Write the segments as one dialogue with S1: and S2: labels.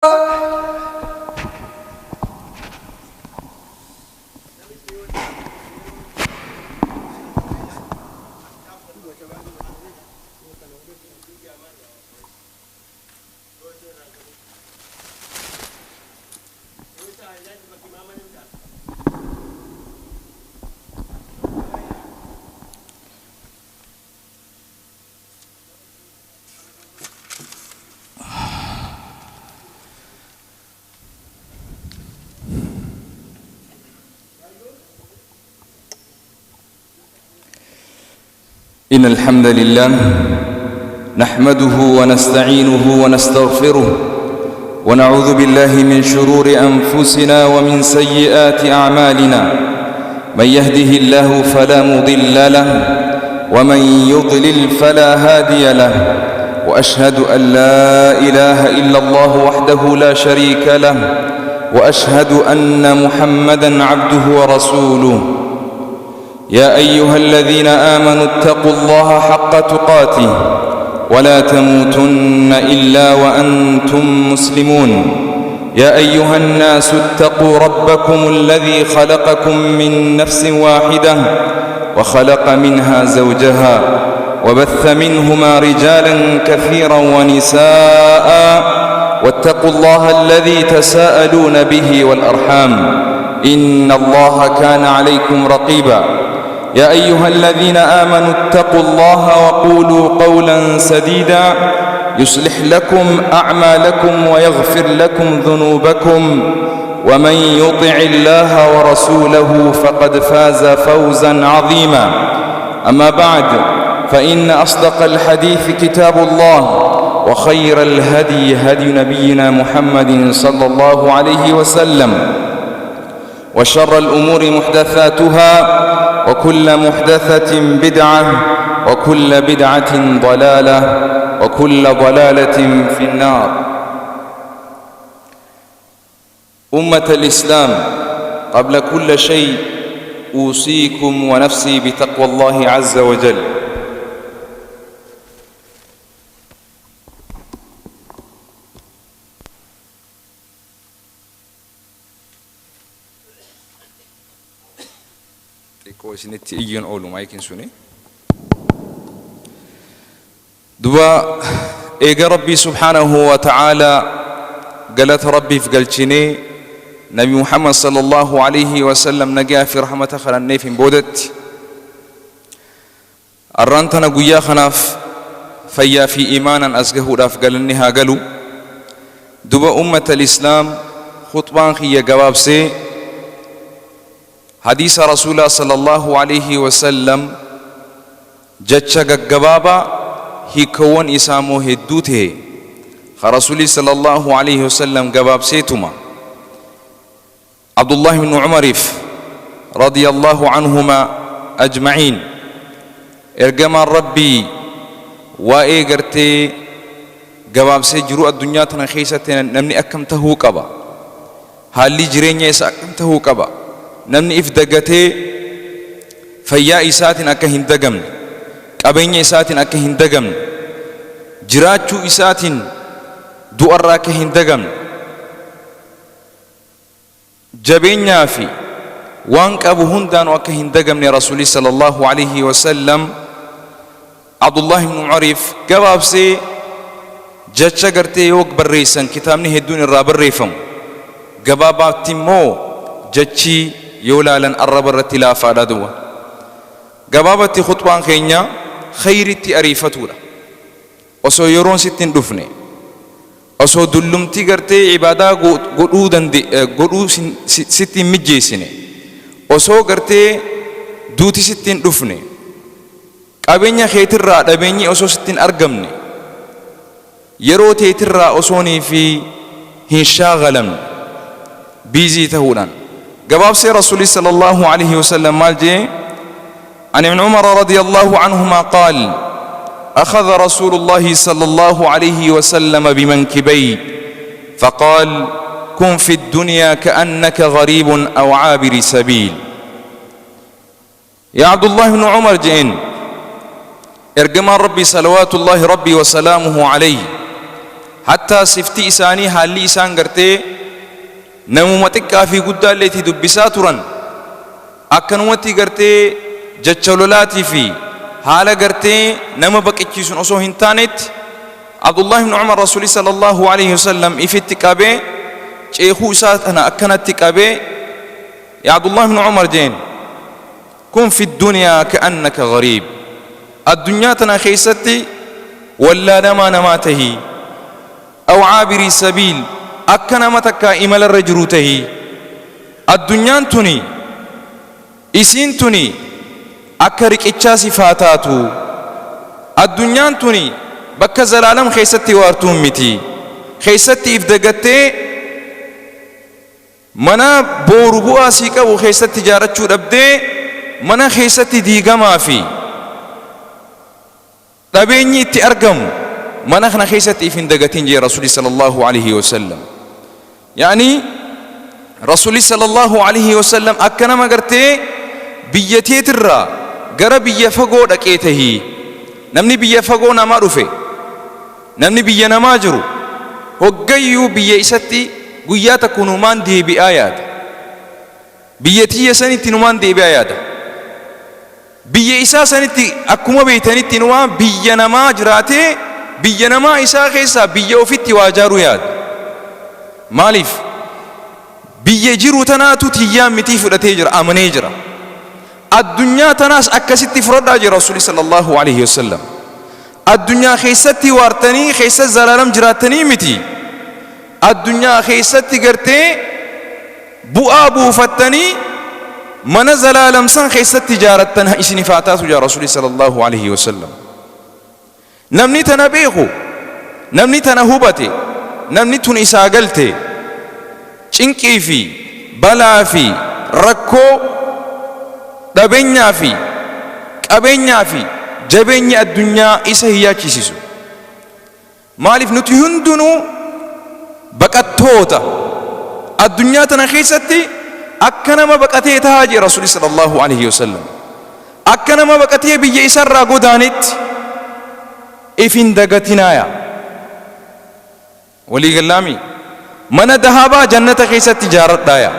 S1: إن الحمد لله نحمده ونستعينه ونستغفره ونعوذ بالله من شرور أنفسنا ومن سيئات أعمالنا. من يهده الله فلا مضل له ومن يضلل فلا هادي له، وأشهد أن لا إله إلا الله وحده لا شريك له، وأشهد أن محمدًا عبده ورسوله. يا أيها الذين آمنوا اتقوا الله حق تقاته ولا تموتن إلا وأنتم مسلمون. يا أيها الناس اتقوا ربكم الذي خلقكم من نفس واحدة وخلق منها زوجها وبث منهما رجالا كثيرا ونساء، واتقوا الله الذي تساءلون به والأرحام إن الله كان عليكم رقيبا. يا أيها الذين آمنوا اتقوا الله وقولوا قولا سديدا يصلح لكم أعمالكم ويغفر لكم ذنوبكم، ومن يطع الله ورسوله فقد فاز فوزا عظيما. أما بعد، فإن أصدق الحديث كتاب الله، وخير الهدي هدي نبينا محمد صلى الله عليه وسلم، وشر الأمور محدثاتها، وكل محدثة بدعة، وكل بدعة ضلالة، وكل ضلالة في النار. أمة الإسلام، قبل كل شيء أوصيكم ونفسي بتقوى الله عز وجل. isinitti iyyoon oolu maayikiin suni duba eega rabbii subhaanahu wa ta'aalaa galata rabbiif galchinee nabi muhammad sallallahu alayhi wa sallam nagaa fi rahmata kadhanneef hin boodatti arraan tana guyyaa kanaaf fayyaa fi iimaanan as gahuudhaaf galanni haa galu. duba ummata alislaam khutbaan kiyya gabaabsee حديث رسول الله صلى الله عليه وسلم جتشا غغبابا هيكون اسامو هدوته رسول صلى الله عليه وسلم غباب سيتما عبد الله بن عمر رضي الله عنهما اجمعين ارجما ربي وايغرتي غباب سيجرو الدنيا تنخيسه نمني اكمته قبا حالي جرينيا ساكمته قبا namni if dagatee fayyaa isaatiin akka hin dagamne, qabeenya isaatiin akka hin dagamne, jiraachuu isaatiin du'arraa akka hin dagamne, jabeenyaa fi waan qabu hundaanuu akka hin dagamne rasuuli sallallahu alayhi wa sallam Abdullah ibn Umariif gabaabsee jecha gartee yoo barreessan kitaabni hedduun irraa barreeffamu gabaabaatti immoo jechi يولالا الربر التلافة دوا قبابة خطبان خينيا خيرتي أريفتولا وسو يرون ستين دفني وسو دلمتي قرتي عبادة قدو ستين مجيسيني وسو قرتي دوتي ستين دفني قابينيا خيتر را دابيني وسو ستين أرقمني يرو تيتر را وسوني في هنشاغلم بيزي تهولان قباب سي رسول صلى الله عليه وسلم مالجي عن ابن عمر رضي الله عنهما قال أخذ رسول الله صلى الله عليه وسلم بمنكبي فقال كن في الدنيا كأنك غريب أو عابر سبيل. يا عبد الله بن عمر جئن ارجما ربي صلوات الله ربي وسلامه عليه حتى سفتي إساني حالي إسان قرتي نمومتك في قدال التي دبساترا أكنومتي قرتي جتشلولاتي في حالا قرتي نمبك إتشيسون أصو هنتانت عبد الله بن عمر رسول صلى الله عليه وسلم إفتك أبي شيخو ساتنا أكنتك أبي يا عبد الله بن عمر جين كن في الدنيا كأنك غريب الدنيا تنا خيستي ولا نماته أو عابري سبيل أكنا متكا إمال الرجروته الدنيا تني إسين تني أكرك إتشاسي فاتاتو الدنيا تني بك زلالم خيستي وارتوم متي خيستي إفدقتي منا بوربوا سيكا وخيستي جارتشو ربدي منا خيستي ديغا ما في تبيني تأرقم منا خنا خيستي إفندقتين جي رسول صلى الله عليه وسلم يعني رسول صلى الله عليه وسلم أكنا ما قرتي بيتي ترى قرى بيا فقو دكيته نمني بيا فقو نما رفي نمني بيا نما جرو وقيو بيا إساتي قويا تكونو من دي بآيات بيتي يساني تنوان دي بآيات بيا إسا سانتي أكما بيتاني تنوان بيا نما جراتي بيا نما إسا خيسا بيا وفيتي واجارو ياد مالف بيا جيرو تناتو تيام متي فرطي جرا أمني جرا الدنيا تناس أكستي فردا جي رسول صلى الله عليه وسلم الدنيا خيستي وارتني خيست زلالم جراتني متي الدنيا خيستي قرتي بو أبو فتني من زلالم سن خيست تجارتنا إسني فاتاتو جا رسول صلى الله عليه وسلم نمني تنبيخو نمني تنهبتي نمني تنساقلتي چنكي في بلا في ركو دبنيا في قبنيا في جبنيا الدنيا إسا هي كيسيسو مالف نتي هندنو بقتوتا الدنيا تنخيستي أكنما بقتي تهاجي رسول صلى الله عليه وسلم أكنما بقتي بيجي إسر قدانت إفن دقتنايا ولي قلامي من دهابا جنة خيست تجارت دايا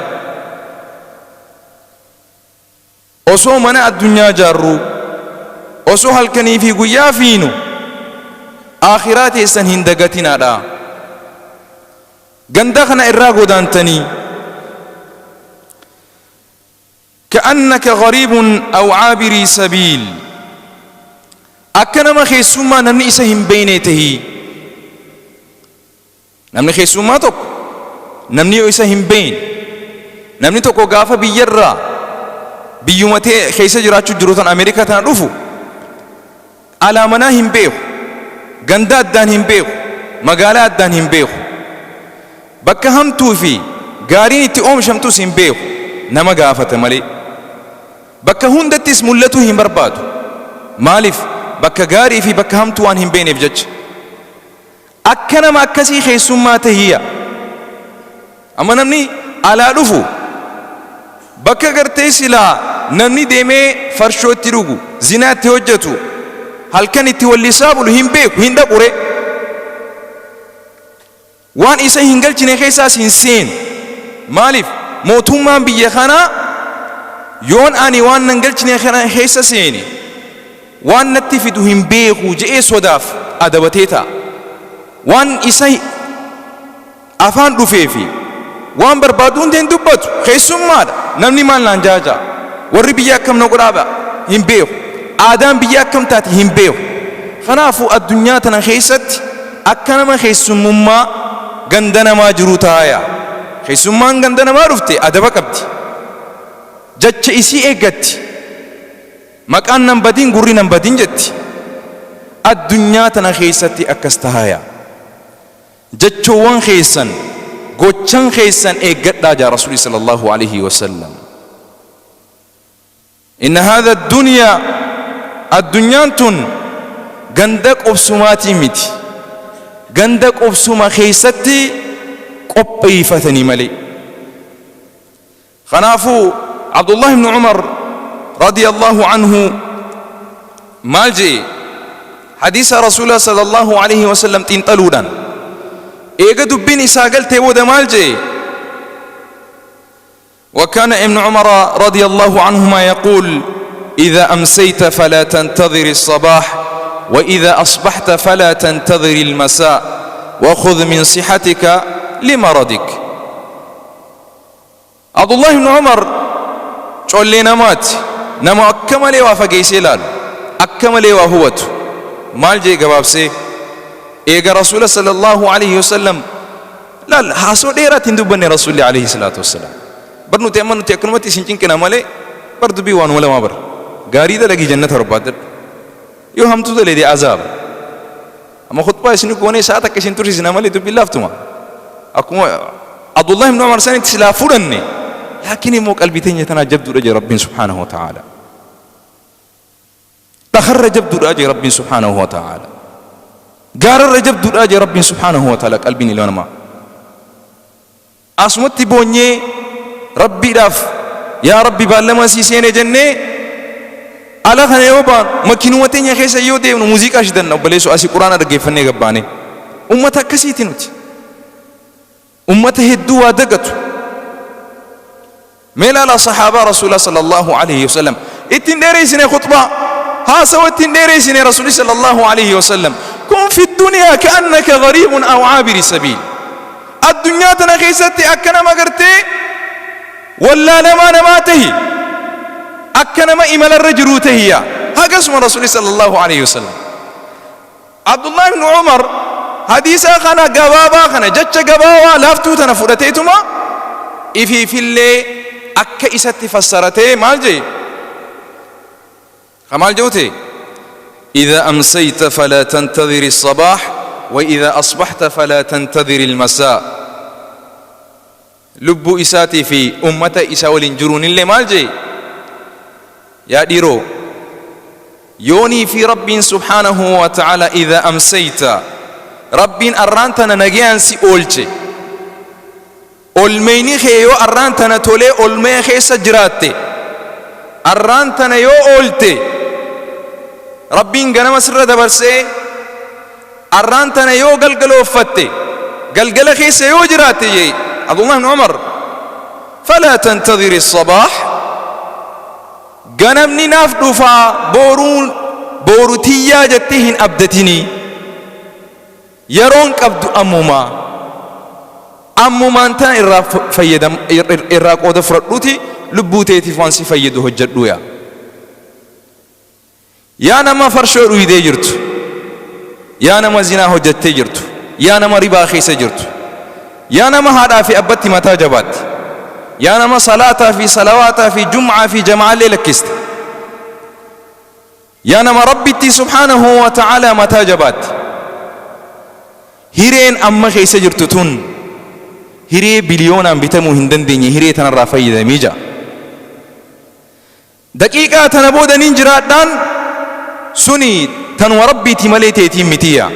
S1: أسو من الدنيا جارو أسو هلكني في قيا فينو آخرات إسن هندقتنا دا قندخنا إراغو دانتني كأنك غريب أو عابري سبيل أكنما خيسوما نمني إسهم بينيته نمني خيسوما توك نمني إسهم بين نمني توكو غافا بيرا بيومتي خيسا جراتشو جروتان أمريكا تنرفو على مناهم بيخ غندات دانهم بيخ مقالات دانهم بيخ بكا هم توفي غارين اتقوم شمتو سين بيخ نما غافة مالي بكا هندتس ملتو هم بربادو مالف بكا غاري في بكا هم توان هم بين بجج أكنا ما أكسي خيسوما تهيا أما نمني على رفو بكا غرتي سلا نمني ديمي فرشو تيروغو زنات توجتو هل كان تولي سابو هم بيك هندا قري وان إسا هنگل چنه خيسا سنسين مالف موتوما بيخانا يون آني وان ننگل چنه خيسا سيني وان نتفدو هم بيخو جئي صداف أدبتيتا وان إسا أفان رفيفي وان بربادون دين دبتو خيسون مادا نمني مان لانجاجا ورّي بياكم نقرابا هم بيخو آدم بياكم تاتي هم بيخو خنافو الدنيا تنا خيست أكنما خيسون مما غندنا ما جروتايا خيسون مان غندنا ما رفتي أدبا قبتي جتش إسي إيقتي مكان نمبدين قري نمبدين جتي الدنيا تنا خيستي أكستهايا جتشوان خيسن قوچان خيسن إيقت راجا رسول صلى الله عليه وسلم إن هذا الدنيا تن غندق أبسماتي متي غندق أبسما خيستي قبي فتني ملي خنافو عبد الله بن عمر رضي الله عنه مالجي حديث رسول الله صلى الله عليه وسلم تنطلودا إيجا دبين إساقل تيودا مالجي وكان ابن عمر رضي الله عنهما يقول إذا أمسيت فلا تنتظر الصباح وإذا أصبحت فلا تنتظر المساء وخذ من صحتك لمرضك. عبد الله بن عمر قال لي نمات نما أكمل وافقيسي لال أكمل وهوت مال جي جواب سي إيجا رسول صلى الله عليه وسلم لا حاسو ديرا تندبني رسول الله عليه الصلاة والسلام برنو تيمنو تيكنمتي سنجين كنا مالي برد بيوان ولا ما بر غاريدا لغي جنة ربادر يو هم تو دلدي عذاب اما خطبه سنو كوني ساعه كشين توري سنا مالي تو بالله فتما اكو عبد الله بن عمر سنه تسلافرني لكن مو قلبي تني تناجب درج رب سبحانه وتعالى تخرج درج رب سبحانه وتعالى قال رجب درج رب سبحانه وتعالى قلبي لونما اسمت بوني ربي داف يا ربي بالما سيسين جنة على خنا يوبان مكينوتين يا خيسة يودي موسيقى أشدنا وبليسو أسي قرآن أدقي فني قباني أمتها كسيتينوتي أمته الدوا دقتو ميلا لا صحابة رسول الله صلى الله عليه وسلم اتندري سنة خطبة ها سوى اتندري سنة رسول الله صلى الله عليه وسلم كن في الدنيا كأنك غريب أو عابر سبيل الدنيا تنخيستي أكنا ما قرتي ولا نما نماته أكنا ما إمال الرجل تهيا هذا اسم رسول صلى الله عليه وسلم. عبد الله بن عمر حديثا خنا جوابا خنا جتش جوابا لافتو تنفرتيتما في اللي أك إسات فسرته مالجي خمال جوتي إذا أمسيت فلا تنتظر الصباح وإذا أصبحت فلا تنتظر المساء. لبو إساتي في أمة إساول جرون اللي مالجي يا ديرو يوني في رب سبحانه وتعالى إذا أمسيت رب أرانتنا نجيان سي أولتي أولميني خيو أرانتنا تولي أولمي خي سجراتي أرانتنا يو أولتي ربين غنم سر دبرسي أرانتنا يو قلقلو فتي قلقل خي سيو جراتي عبد الله بن عمر فلا تنتظر الصباح غنمني ناف دفا بورتيا جتهن أبدتني يرون قبض أموما أنت إرا قود فرطوتي لبوتي تفانسي فيدو هجدو يا نما فرشو رويدي جرتو يا نما زنا هجدتي جرتو يا نما ربا خيس جرتو يا نما هذا في أبتي متى جبات يا نما صلاة في صلوات في جمعة في جماعة لكست يا نما ربي سبحانه وتعالى متى جبات هيرين أما خيس جرتون هيري بليون بتمو هندن ديني هيري تنرى فايدة ميجا دقيقة تنبود ننجرات دان سني تنو ربي تمليتي تيمتيا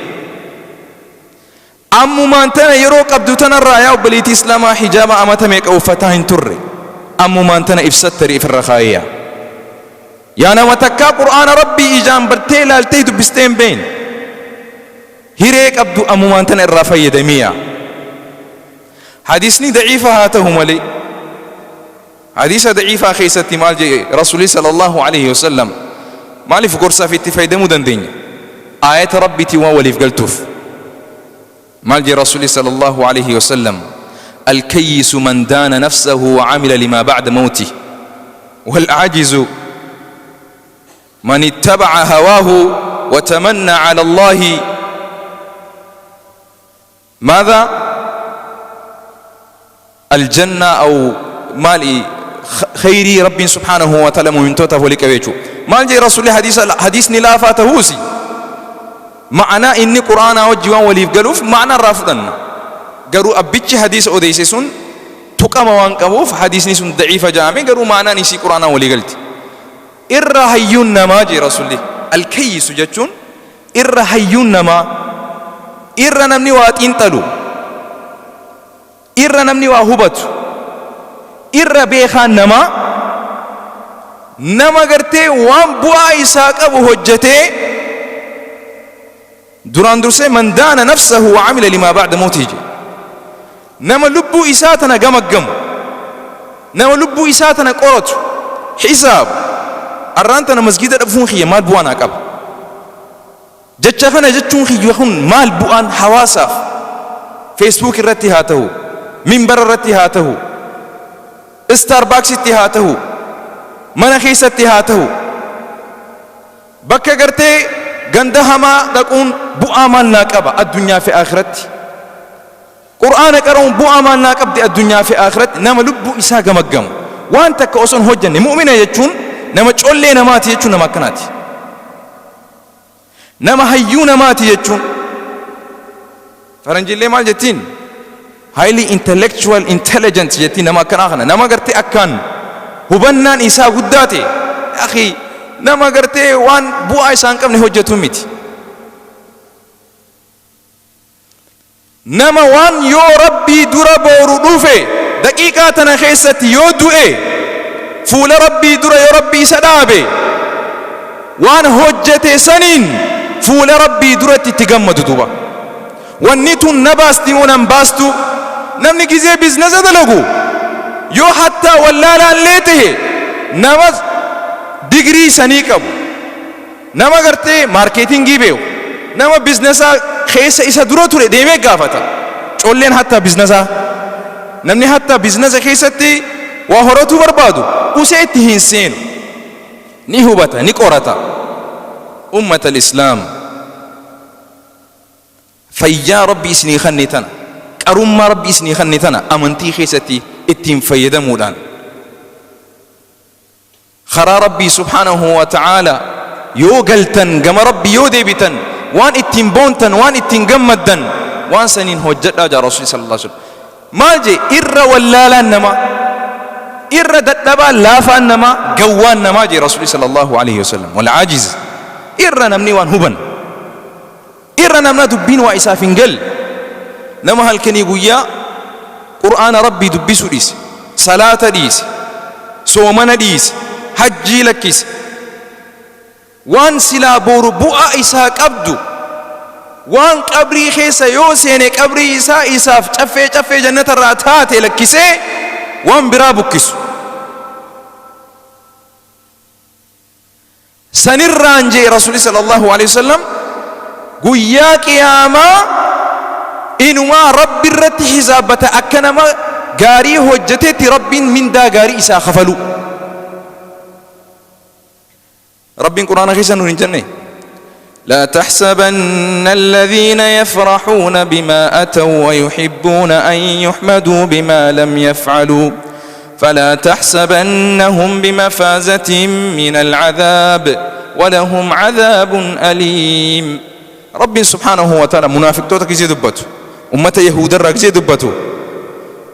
S1: أمو ما أنتنا يروك أبدو تنرى يا بليت إسلاما حجابا أمتميك أو فتاين تري أمو ما أنتنا إفستري في الرخائية يا نواتكا قرآن ربي إجام برتيلا التيدو بستين بين هيريك أبدو أمو ما أنتنا الرافية دمية حديثني ضعيفة هاتهم لي حديث ضعيفة خيسة مال رسولي صلى الله عليه وسلم مالي في قرصة في اتفايد مدن دين آية ربي تواولي في قلتوف مال رسولي صلى الله عليه وسلم الكيس من دان نفسه وعمل لما بعد موته والعاجز من اتبع هواه وتمنى على الله ماذا الجنة أو مالي خيري رب سبحانه وتعالى من توته ولك بيجو مال رسول حديث لا فاتهوسي معنى إني قرآن وجوان وليف قالوف معنى رافضا قالوا أبتش حديث أوديسون تقام وانقبوف حديث نسون ضعيف جامع قالوا معنى نسي قرآن ولي قلت إرهيون نما جي رسول الكيس جتون إرهيون نما إرنمني واتين تلو إرنمني وهبت إربيخان نما قرتي وان بوا إساق أبو هجتي دوران درسي من دان نفسه وعمل لما بعد موته nama lubbuu isaa tana gamaggamu, nama lubbuu isaa tana qoratu, xisaabu. Arraan tana masgida dhafuun kiyya maal bu'aan haa qaba? Jecha kana jechuun kiyya kun maal bu'aan hawaasaaf? Facebook irratti haa ta'u, minbara irratti haa ta'u, Starbucksitti haa ta'u, mana keessatti haa ta'u, bakka gartee ganda hamaa dhaquun bu'aa maal naa qaba addunyaa fi akhiratti? Qur'aana qara'uun bu'aa maal naa qabdi addunyaa fi akhiratti? Nama lubbuu isaa gamaggamu waan takka osoo hin hojjenne. Mu'mina jechuun nama collee namaati jechuun nama akkanaati. Nama hayyuu namaati jechuun faranjillee maal jettiin? Highly intellectual intelligent jettiin nama akkanaa kana. Nama gartee akkaan hubannaan isaa guddaate akhi, nama gartee waan bu'aa isaa hin qabne hojjetu miti. Nama waan yoo rabbii dura booru dhufe daqiiqaa tana keessatti yoo du'e fuula rabbii dura yoo rabbii isa dhaabe waan hojjete saniin fuula rabbii duratti itti gammadu duba. Wanni tun na baasti moo nan baastu? Namni gizee biizinasa dalagu yoo hattaa wallaalaallee tahe nama digirii sanii qabu, nama gartee maarkeetingii beeku, nama biizinasa keessa isa dura ture deemee gaafata. Colleen hattaa biizinasa, namni hattaa biizinasa keessatti waa horatuu barbaadu usee itti hin seenu, ni hubata, ni qorata. Ummata al-Islaam fayyaa rabbii isinii kenne tana, qarummaa rabbii isinii kenne tana amantii keessatti ittiin fayyadamuudhaan karaa rabbii subhaanahu wa ta'aala yoo galtan, gama rabbii yoo deebitan, waan ittiin boontan, waan ittiin gammaddan, waan saniin hojjedhaa jaa Rasuulli sallallahu alaihi wasallam. Maal jee? Irra wallaalaan namaa, irra dadhabaan laafaan namaa, gawwaan namaa jee Rasuulli sallallahu alaihi wasallam. Wal aajiz, irra namni waan huban, irra namna dubbiin waa isaaf hin galle. Nama halkanii guyyaa qur'aana rabbii dubbisuu dhiise, salaata dhiise, soomana dhiise, hajjii lakkise, waan silaa booru bu'aa isaa qabdu, waan qabrii keessa yoo seene qabrii isaa isaaf caffee jannata irraa taate lakkisee waan biraa bukkisu. Sanirraan jee Rasuulli sallallahu alaihi wasallam guyyaa qiyaamaa inumaa rabbi irratti xisaabbata akka nama gaarii hojjeteetti rabbiin mindaa gaarii isaa kafalu. ربين قرآن خيسا نور جنة لا تحسبن الذين يفرحون بما أتوا ويحبون أن يحمدوا بما لم يفعلوا فلا تحسبنهم بمفازة من العذاب ولهم عذاب أليم. رب سبحانه وتعالى منافق توتك زي دبتو، أمة يهود الرق زي دبتو،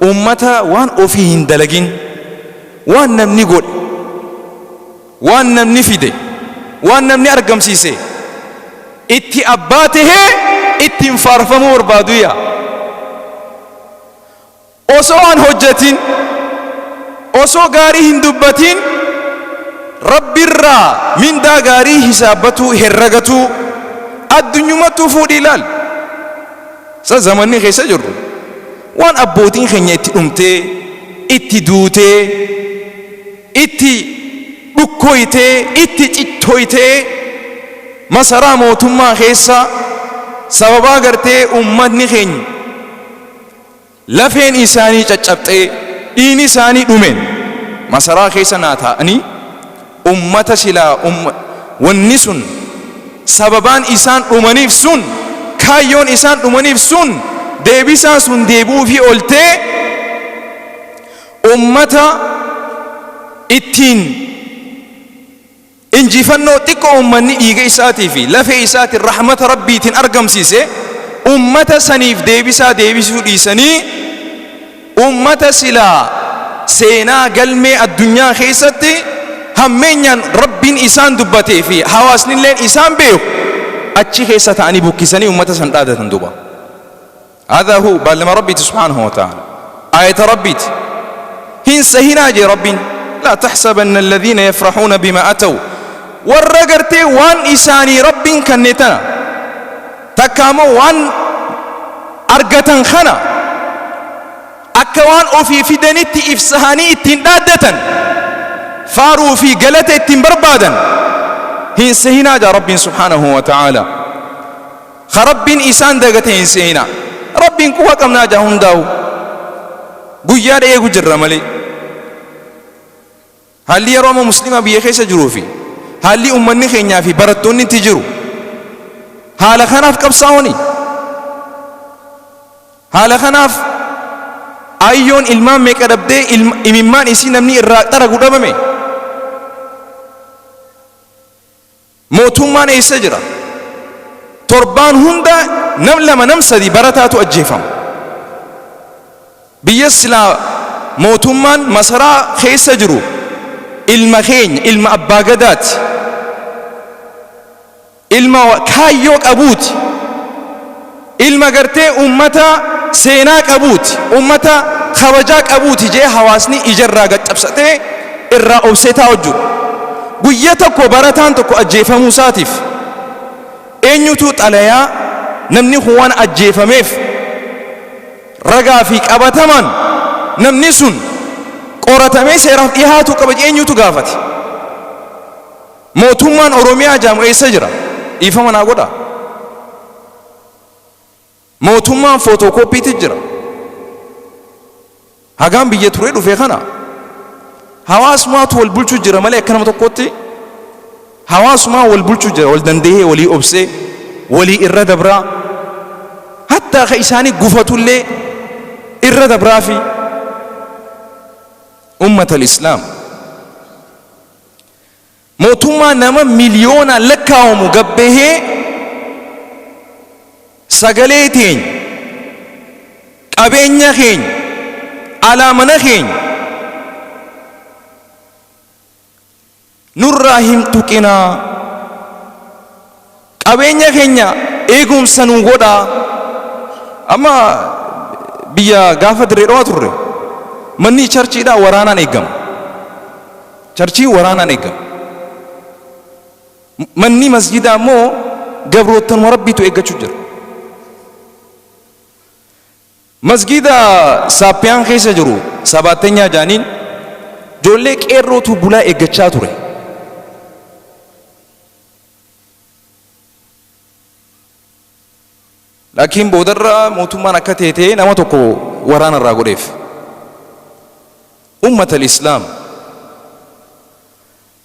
S1: أمة وان أوفيهن دلقين، وان نمني قول، وان نمني فيدي، وان نمني أرقم سيسي، itti abbaatehee ittiin faarfamuu barbaaduya osoo waan hojjetin, osoo gaarii hin dubbatin, rabbirraa mindaa gaarii hisaabatuu herragatuu addunyumattuu fuudhi ilaal. Sa zamanni keessa jirru waan abbootiin keenya itti dhumtee, itti duutee, itti dhukkoytee, itti cittoytee masaraa mootummaa keessa sababaa gartee ummatni keenya lafeen isaanii caccabxee dhiini isaanii dhumeen masaraa keessa naa taa'anii ummata silaa wanni sun sababaan isaan dhumaniif sun, kaayyoon isaan dhumaniif sun, deebisaan sun deebuu fi oltee ummata ittiin injifannoo xiqqoo ummanni dhiiga isaatii fi lafee isaatiin rahmata rabbiitiin argamsiise ummata saniif deebisaa deebisuu dhiisanii ummata silaa seenaa galmee addunyaa keessatti hammeenyaan rabbiin isaan dubbatee fi hawaasnilleen isaan beeku achi keessa ta'anii bukkisanii ummata san dhaadatan duba. هذا هو بلما ربي سبحانه وتعالى آية ربي هنس هنا جي ربي لا تحسبن الذين يفرحون بما أتوا والرقرتي وان إساني ربي كنتنا تكامو وان أرقتن خنا أكوان أوفي في دنيتي إفسهاني التندادة فارو في قلة التنبربادا هين سهنا جا رب سبحانه وتعالى خرب إسان دقته هين سهنا رب كوها كم ناجا هنداو قيادة يقو جرى ملي هل لي روما مسلمة بيخيس جروفي هل لي أمني خينيا في براتوني تجرو هل خناف كبساوني هل خناف أيون إلمان ميكا دبدي إممان إسي نمني إراقتر قدامي موتومان إيسا جرا تربان هندا نملما نمسدي براتاتو أجيفام بيسلا موتومان مسرا خيس جرو إلما خين إلما أباقدات إلما كايوك أبوت إلما قرتي أمتا سيناك أبوت أمتا خواجاك أبوت جي حواسني إجرى قد تبسطي إرى أوسيتا وجو قيتك وبراتان تكو أجيفا موساتف إن يتوت عليا نمني خوان أجيفا ميف رقا فيك أبتمن نمني سن قرطمي سيرات إيهاتو قبج إن يتو قافت موتومان أروميا جامو إي سجرة إيفا من أقودا موتومان فوتوكوبي تجرة هاقام بيتوريدو في خنا هواس ما تول بلچو جرا ملي كلمه تقوتي هواس ما ول بلچو جرا ول دنديه ولي اوبسي ولي الردبرا حتى خيساني غفتو لي الردبرا في امه الاسلام موتوما نما مليون لكاو مغبه سغليتين قبينيا خين على منخين نراهم تكنا قبينيا خينيا ايغوم سنو غودا اما بيا غافه دريرو توري مني چرچي دا ورانا نيغم چرچي ورانا نيغم مني مسجد مو غبروتن وربي تو ايغچو جر مسجد ساپيان خيسه جرو سباتنيا جانين جولي قيرو تو بولا ايغچا توري لكن بودر موتوما نكتيتي نما توكو ورانا راغوديف أمة الإسلام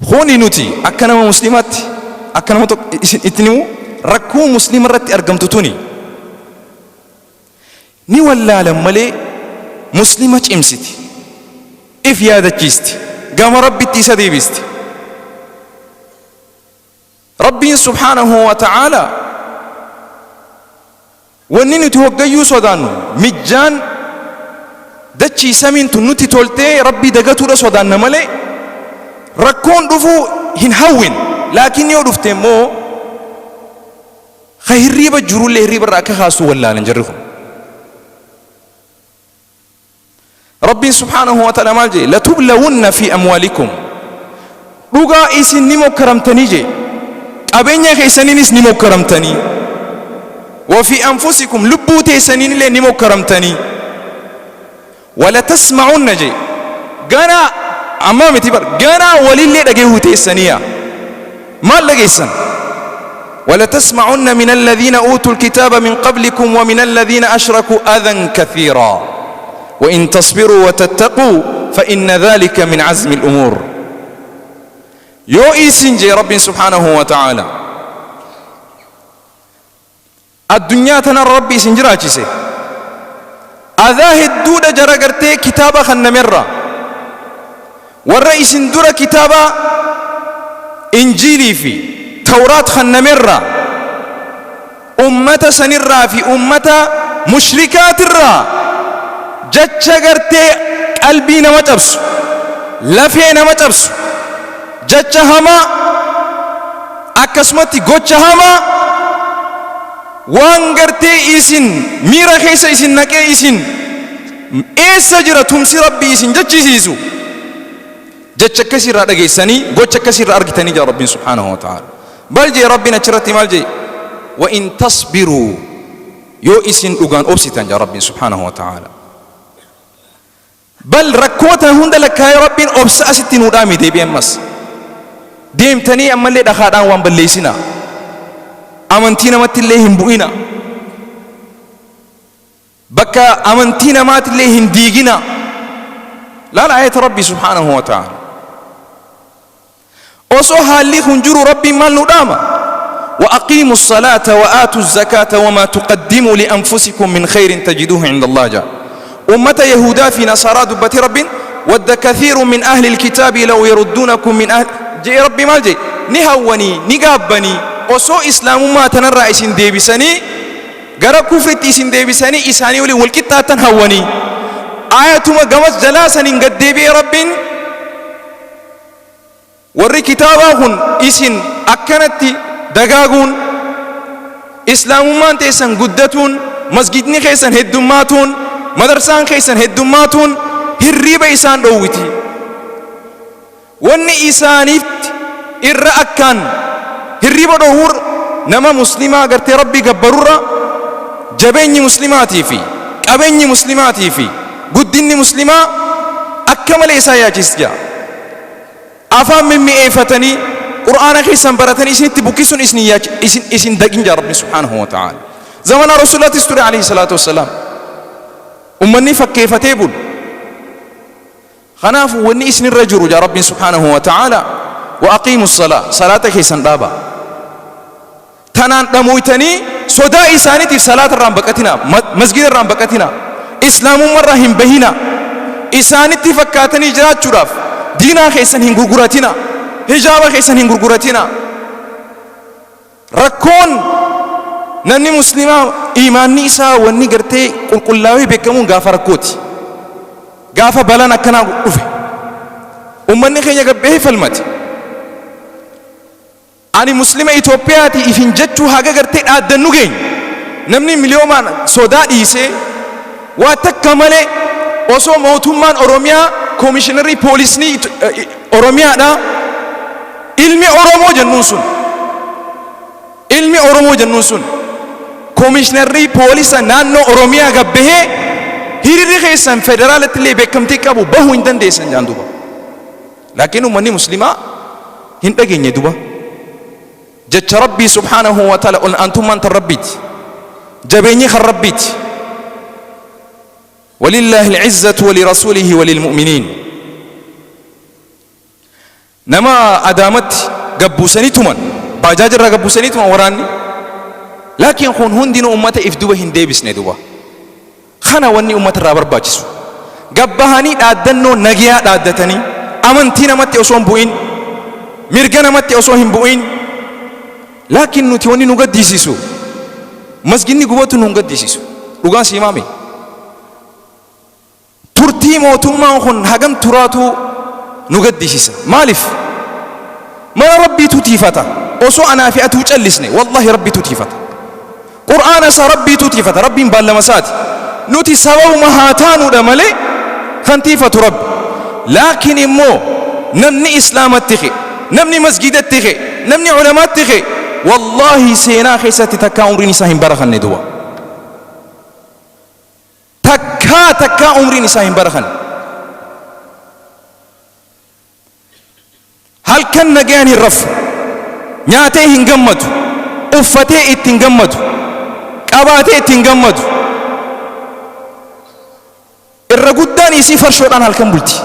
S1: خوني نوتي أكنا مسلمات أكنا متو إتنيو ركو مسلم رتي أرقمتوني ني ولا لمالي مسلمة إمسيتي إف يادا كيستي قام ربي تيسدي بيستي ربي سبحانه وتعالى ونين توقيو صدانو مجان دچي سمين تنوتي تولتي ربي دقاتو صدان ملي ركون دفو هنهوين لكن يو دفتي مو خير ريبا جرول لي ريبا راكا خاصو ولا نجرهم ربي سبحانه وتعالى مالجي لتبلون في أموالكم بغا إسن نمو كرمتني جي أبين يخي سنينيس نمو كرمتني وفي أنفسكم لبوتي سنين اللي نمو كرمتني ولا تسمعون جي غانا أمامي تبر غانا ولي اللي لقيه تيسانيا ما لقيسان ولا تسمعون من الذين أوتوا الكتاب من قبلكم ومن الذين أشركوا أذى كثيرا وإن تصبروا وتتقوا فإن ذلك من عزم الأمور يو إيسين جي رب سبحانه وتعالى الدنيا تنا ربي سنجراچي سي اذاه الدودة جرقرتي كتابة خنمرة والرئيس اندورة كتابة انجيلي في توراة خنمرة أمة سنرة في أمة مشركات الرا جتش قرتي قلبي نمتبس لفي نمتبس جتش هما أكسمتي قوتش هما وان غرتي إسن ميرا خيسا إسن نكي إسن إيسا جرى تمسي ربي إسن جتش سيسو جتش كسير رأي سني قوتش كسير أرغتني جا ربي سبحانه وتعالى بل جي ربنا چرتي مال جي وإن تصبروا يو إسن أغان أبسطان جا ربي سبحانه وتعالى بل ركوتا هند لك يا رب أبسأ ستين ودامي دي بيمس ديم تاني أما اللي دخادان وان بليسنا أمنتينا مات اللي بوئنا بكا أمنتينا مات اللي ديجنا لا لا آية ربي سبحانه وتعالى وصوها اللي خنجر ربي مال نداما وأقيموا الصلاة وآتوا الزكاة وما تقدموا لأنفسكم من خير تجدوه عند الله جاء أمة يهودا في نصارى دبة رب ود كثير من أهل الكتاب لو يردونكم من أهل جي ربي مال جي نهوني نقابني وصو إسلام ما تنرى إسن ديبساني غرب كفرت إسن ديبساني إساني ولي والكتا تنهوني آياتما قمت جلاسا قد ديبي رب ورّي كتاباهن إسن أكنت دقاقون إسلام ما تيسن قدتون مسجدني خيسن هدوماتون مدرسان خيسن هدوماتون هرّيبا إسان رويتي واني إسانيفت إرّأكان هرّيبا دهور نما مسلمة قرتي ربي قبرورا جبيني مسلماتي في قبيني مسلماتي في قدني مسلمة أكمل إسايا جسجا أفهم من مئفتني قرآن خيسان براتني إسن تبكيسون إسن دقين جا ربي سبحانه وتعالى زمان رسول الله تستوري عليه الصلاة والسلام أمني فكيفتي بول خناف وني إسن الرجل جا ربي سبحانه وتعالى وأقيموا الصلاة صلاة خيسان دابا تنان نمويتني صدا إساني تف صلاة الرامبكتنا مسجد الرامبكتنا إسلام مرة هم بهنا إساني تفكاتني جرات شراف دينا خيسان هنگو غراتنا هجابا خيسان هنگو غراتنا ركون نني مسلمة إيمان نيسا وني قرتي قل قلاوي بكمون غافة ركوتي غافة بلانا كنا أفه أمني خيني قبه فالمات أني مسلمة إثيوبياتي إفين جتشو هاگا قرتي آدنو گين نمني مليومان سودا إيسي واتكمالي وصو موتومان أوروميا كوميشنري بوليسني أوروميا دا علمي أورومو جنوسون علمي أورومو جنوسون كوميشنري بوليسا نانو أوروميا قبه هيري خيسان فدرالة اللي بكمتي كابو بهو اندن ديسان جاندوبا لكنو مني مسلمة هندقين يدوبا جتش ربي سبحانه وتعالى قل أنتم من تربيت جبيني خربيت ولله العزة ولرسوله وللمؤمنين نما أدامت قبوسني تمن باجاج را قبوسني تمن وراني لكن خون هندين أمة إفدوبة هندي بسني دوبا خنا وني أمة الرابر باجسو قبهاني أدنو نجيا أدتني أمنتينا متى أصوم بوين مرجنا متى أصوم بوين لكن نتوني نقد ديسيسو مسجدني قبضو نقد ديسيسو لقان سيمامي ترتي موتوما خن هجم تراتو نقد ديسيسا مالف ما ربي تتيفتا أصو أنا في أتوج اللسنة والله ربي تتيفتا قرآن سا ربي تتيفتا ربي مبالله مسات نوتي سبب مهاتانو دمالي خنتيفة رب لكن إمو نمني إسلام التخي نمني مسجد التخي نمني علماء التخي والله سينا خيسة تكا عمري نساهم برخن ندوا تكا عمري نساهم برخن هل كان نجاني الرف نياته هنجمد أفته اتنجمد أباته اتنجمد الرجودان يسيفر شوران هل كان بلتي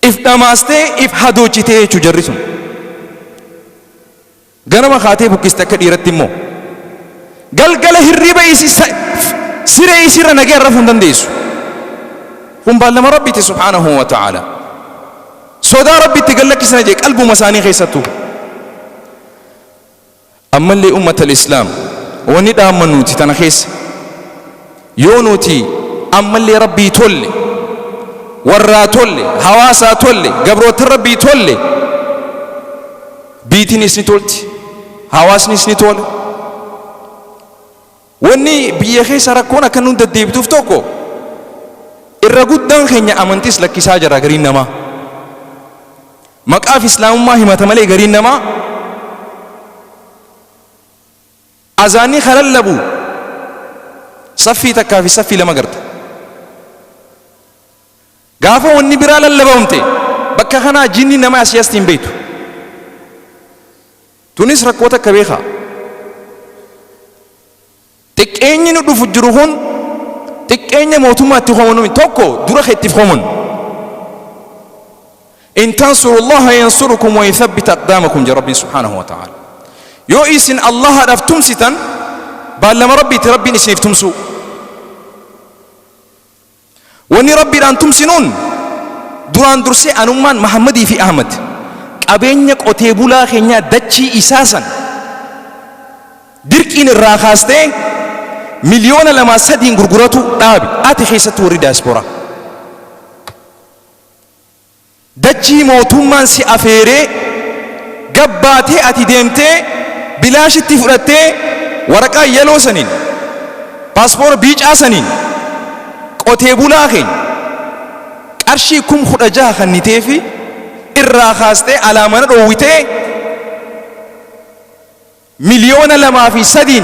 S1: إف دماسته إف هدوچته چجرسون غنما خاتي بكستك ديرتمو قال هريبا يسي سيري يسير نجار رفون ديسو هم بالما ربي سبحانه وتعالى صدا ربي تقول لك سنجي قلبه مساني خيسته أما اللي أمة الإسلام وندا منوتي تنخيس يونوتي أما اللي ربي تولي ورا تولي حواسا تولي قبروت ربي تولي بيتي نسني تولتي حواس نسني تولي وني بيخي سرقونا كنون دديب تفتوكو الرقود دان خيني أمانتيس لكي ساجرا غرين نما مقاف إسلام ما همت ملي غرين نما أزاني خلال لبو صفي تكا في صفي لما قرد gaafa wanni biraa lallabamte bakka kanaa jinni nama asiyaasti hin beektu tunis rakkoota akka beekaa xiqqeenyi nu dhufu jiru kun xiqqeenya mootummaatti hoomanu tokko dura keettiif hooman in tansurullaha yansurukum wa yuthabbit aqdamakum ja rabbiin subhaanahu wa ta'ala yoo isin allahaadhaaf tumsitan baallama rabbiiti rabbiin isiniif tumsu wanni rabbiidhaan tumsinuun duraan dursee anummaan Muhammadii fi Ahmad qabeenya qotee bulaa keenyaa dachii isaasan dirqiin irraa kaastee miliyoona 2-3 gurguratu dhaabi ati keessatti warri diaspora dachii mootummaan si afeeree gabbaatee ati deemtee bilaashitti fudhattee waraqaa yeloo saniin paaspoora biicaa saniin qotee bulaa keenya qarshii 16,000 kannitee fi irraa kaastee alaamana dhoowwitee miliyoona 2-3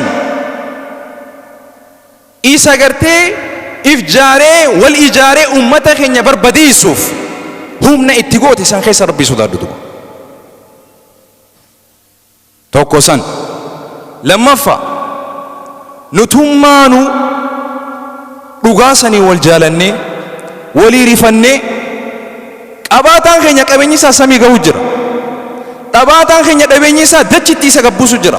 S1: isa gartee ifjaaree wal ijaaree ummata keenya barbadeessuuf humna itti goote san keessa rabbii sodaadhu tokko san lammaffaa nutummaanu dhugaa sanii wal jaalannee walii rifannee qabaataan keenya qabeenyi isaa samii ga'u jira dhabaataan keenya dhabeenyi isaa dachitti isa gabbuusu jira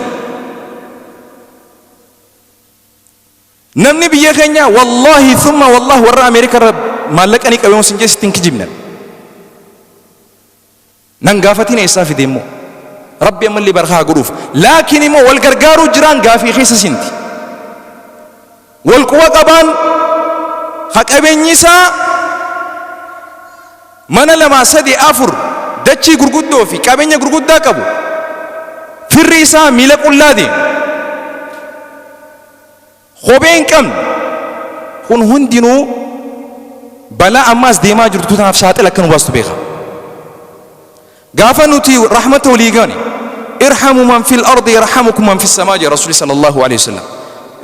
S1: namni biyya keenya wallahi thumma wallahi warra Ameerikaa irra maallaqanii qabeemu sin jeesitti hin kijibnan nan gaafatiin eessaa fide immoo rabbi ammallee barkaa godhuuf laakiin immoo wal gargaaruu jiraan gaafii keessa sinti wal quba qabaan ha qabeenyi isaa mana 2-3-4 dachii gurguddoo fi qabeenya gurguddaa qabu firri isaa miila qullaa deemu kophee hin qabne kun hundinuu balaa ammaas deemaa jirtu tanaaf saaxila akka nu baastu beeka gaafa nuti rahmata walii gaane irhamu man fil ardi yarhamukum man fis samaa ja rasuuli sallallahu alaihi wasallam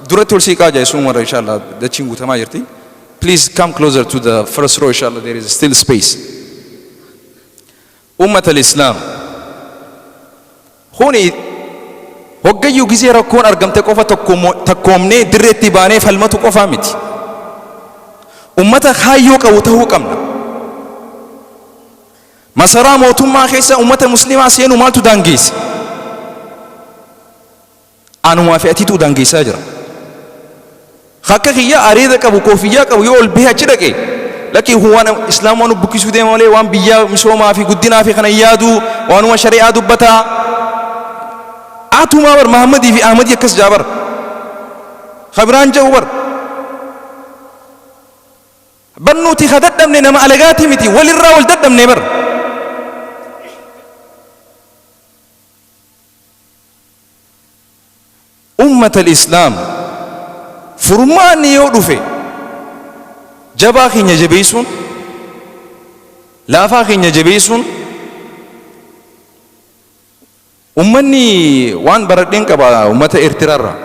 S1: duratti ol siiqaa jaa isuma marra inshallah dachiin guutamaa jirti please come closer to the first row inshallah there is still space ummat al-islam huni hoggayyuu gisee rakkoon argamte qofa takkoomnee dirreetti baanee falmatu qofaa miti ummata kaayyoo qabu ta'uu qabna masaraa mootummaa keessa ummata muslimaa seenu maaltu daangeesse anumaa fi atiitu daangeessaa jira akka kiyya areeda qabu koofiyyaa qabu yoo ol bahee achi dhaqe lakki waan islaamaa nu bukkisuu deema malee waan biyyaa misoomaa fi guddinaa fi kana yaadu waanuma shari'aa dubbataa atuma bar Muhammadii fi Ahmadii akkas jaabar khabiraan jahu bar bannuuti khadadamne nama alagaati miti walirraa wal daddamne bar ummat al-islam furmaan yoo dhufe jabaa keenya jabeessuun laafaa keenya jabeessuun ummanni waan baradheen qaba ummata Eertiraarraa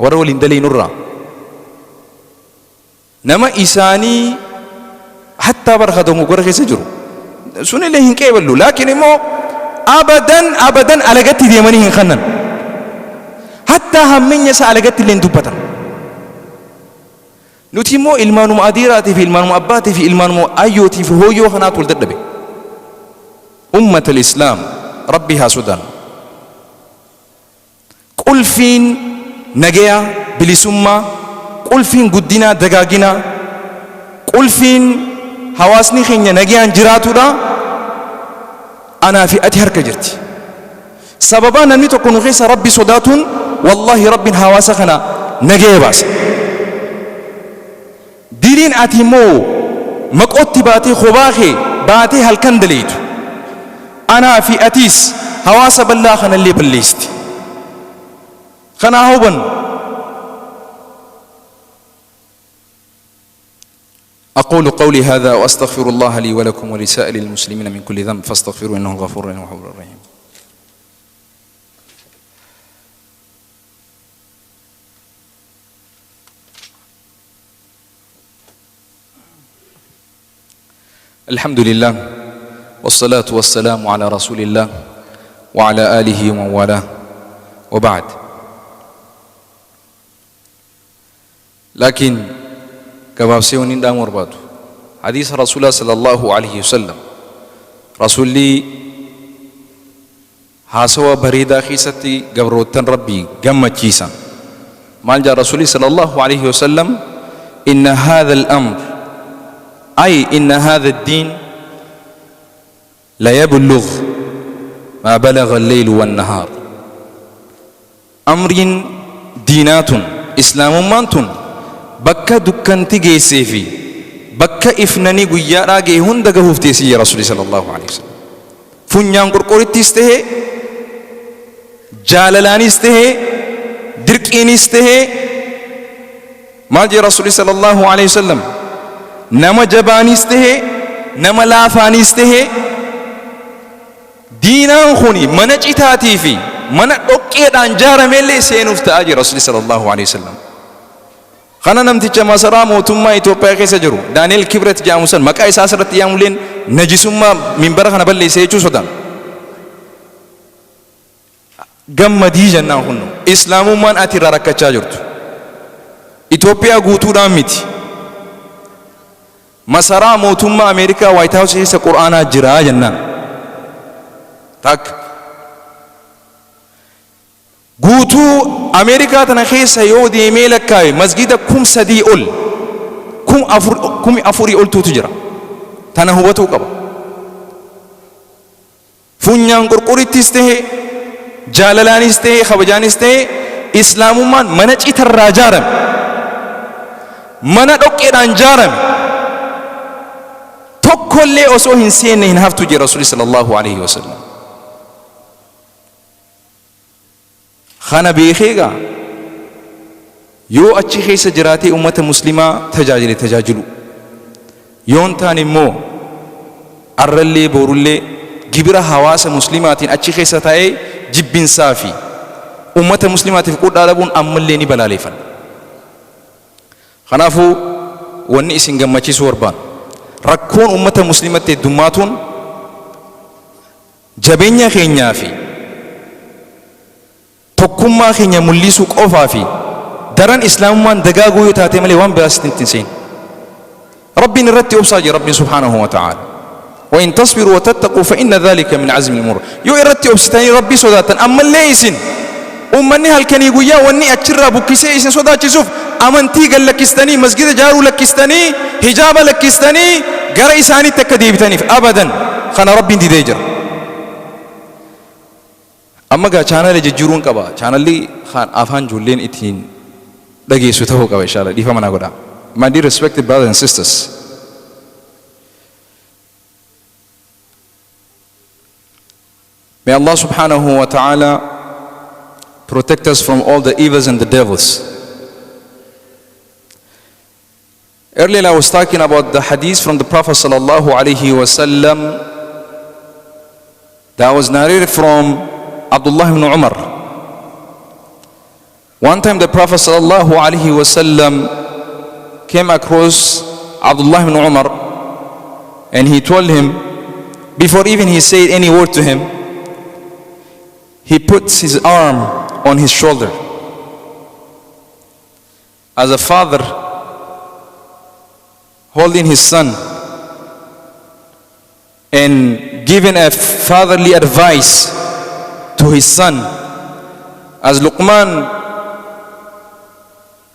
S1: warra waliin daleynurraa nama isaanii hattaa barkadamu gara keessa jiru sunillee hin qeeballu laakiin immoo abadan alagatti deemanii hin kannan hattaa hammeenya isaa alagatti illee hin dubbatan nuti immoo ilmaanuma adiiraatii fi ilmaanuma abbaatii fi ilmaanuma ayyootii fi hooyyoo kanaatu wal dadhabe ummat al-islaam rabbii haa sodaannu qulfiin nagaya bilisummaa qulfiin guddinaa dagaaginaa qulfiin hawaasni keenya nagayaan jiraatudha anaa fi ati harka jirti sababaa namni tokko nu keessa rabbi sodaatuun wallahi rabbiin hawaasa kana nagaya baasa diliin ati immoo maqootti baatee kophaa kee baatee halkan daleetu anaa fi atiis hawaasa bal'aa kanallee balleesti kanaa hubannu أقول قولي هذا وأستغفر الله لي ولكم ولسائر المسلمين من كل ذنب فاستغفروا إنه غفور رحيم الحمد لله والصلاة والسلام على رسول الله وعلى آله ومن والاه وبعد. لكن gabaabsee waniin dhaamuu barbaadu hadiisa rasuulaa sallallahu alaihi wasallam rasuulli haasawa bareedaa keessatti gabroottan rabbii gammachiisan maal jaa rasuulli sallallahu alaihi wasallam inna hadha al-amr ay inna hadha ad-din la yablugh ma balagha al-layl wan-nahar amrin diinatun islaamummaan tun bakka dukkanti geessee fi bakka ifnanii guyyaadhaa ga'e hunda gahuuf teessiyya rasuuli sallallahu alaihi wasallam funyaan qorqorittis ta'e jaalalaanis ta'e dirqiinis ta'e maal jee rasuuli sallallahu alaihi wasallam nama jabaanis ta'e nama laafaanis ta'e diinaan kuni mana citaatii fi mana dhoqqeedhaan jaaramellee seenuuf ta'a jee rasuuli sallallahu alaihi wasallam. Kana namticha masaraa mootummaa Itoophiyaa keessa jiru Daani'el Kibret jedhamu san maqaa isaa asirratti yaamuleen najisummaa minbara kana balleessee jechuu sodan. Gammadii jennaan kunno islaamummaan ati irraa rakkachaa jirtu Itoophiyaa guutuudhaan miti. Masaraa mootummaa Ameerikaa White House keessa Qur'aanaa jira jennaan. Takka guutuu Ameerikaa tana keessa yoo deemee lakkaawe masgida 3,000 ol 4,000 oltuutu jira tana hubatuu qaba. Funyaan qorqorittis ta'e jaalalaanis ta'e kabajaanis ta'e islaamummaan mana citarraa jaarame mana dhoqqeedhaan jaarame tokkollee osoo hin seenne hin haftu jee rasuuli sallallahu alaihi wasallam. Kana beekeega yoo achi keessa jiraatee ummata muslimaa tajaajilu yoon taan immoo arrallee boorullee gibira hawaasa muslimaatiin achi keessa taa'ee jibbinsaa fi ummata muslimaatiif qudhaa dhabuun ammallee ni balaaleeffan. Kanaafuu wanni isin gammachiisuu barbaan rakkoon ummata muslimatti heddummaatuun jabeenya keenyaa fi tokkummaa keenya mul'isuu qofaa fi daran islaamummaan dagaaguu yoo taate malee waan biraas ittiin seen. Rabbiin irratti obsaa jee Rabbiin subhaanahu wa ta'ala. Wa in tasbiru wa tattaqu fa inna dhalika min azmi al-umur. Yoo irratti obsitanii Rabbii sodaatan ammallee isin ummanni halkanii guyyaa wanni achirraa bukkisee isin sodaachisuuf amantii gad lakkistanii masgida jaaruu lakkistanii hijaaba lakkistanii gara isaaniitti akka deebitaniif abadan kana Rabbiin didee jira. Amma gaa chaanala jijjiiruun qaba chaanalli afaan ijoolleen ittiin dhageessu ta'uu qaba inshallah dhiifama naa godhaa. My dear respected brothers and sisters, may Allah subhanahu wa ta'ala protect us from all the evils and the devils. Earlier I was talking about the hadith from the Prophet sallallahu alaihi wasallam that was narrated from Abdullah ibn Umar. One time the Prophet sallallahu alaihi wasallam came across Abdullah ibn Umar and he told him, before even he said any word to him, he puts his arm on his shoulder. As a father holding his son and giving a fatherly advice to his son, as Luqman,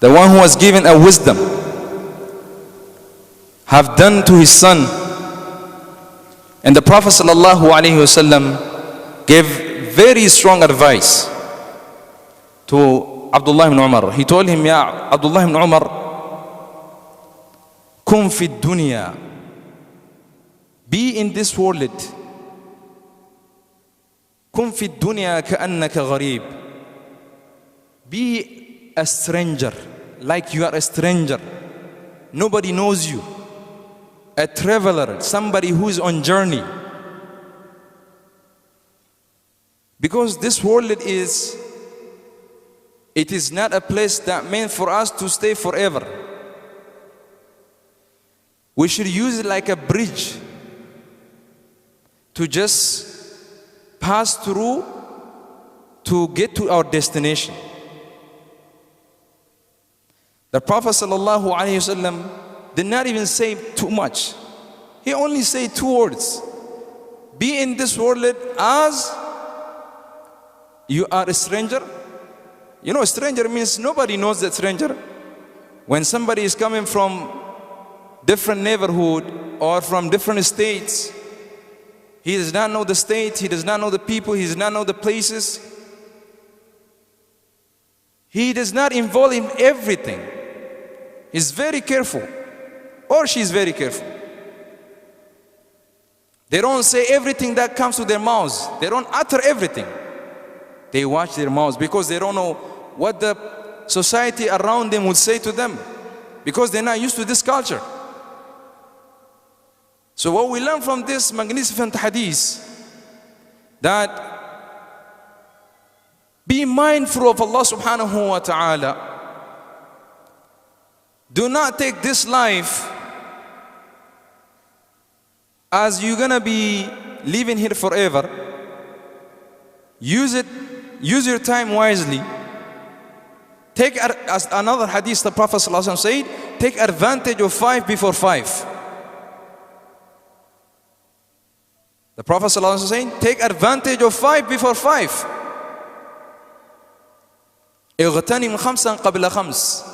S1: the one who was given a wisdom, have done to his son. And the Prophet sallallahu alaihi wasallam gave very strong advice to Abdullah ibn Umar. He told him, Ya Abdullah ibn Umar, kun fi dunya, be in this world, kun fi dunya ka'annaka gharib, be a stranger, like you are a stranger, nobody knows you, a traveler, somebody who is on journey. Because this world it is not a place that meant for us to stay forever. We should use it like a bridge to just pass through to get to our destination. The Prophet ﷺ did not even say too much. He only said 2 words. Be in this world as you are a stranger. You know, a stranger means nobody knows that stranger. When somebody is coming from different neighborhood or from different states, he does not know the state, he does not know the people, he does not know the places. He does not involve in everything. He's very careful, or she's very careful. They don't say everything that comes to their mouths. They don't utter everything. They watch their mouths because they don't know what the society around them would say to them, because they're not used to this culture. So what we learn from this magnificent hadith, that be mindful of Allah subhanahu wa ta'ala. Do not take this life as you're gonna be living here forever. Use your time wisely. Take, as another hadith the Prophet ﷺ said, take advantage of 5 before 5. The Prophet ﷺ saying, take advantage of 5 before 5. اغتنم خمسا قبل خمس.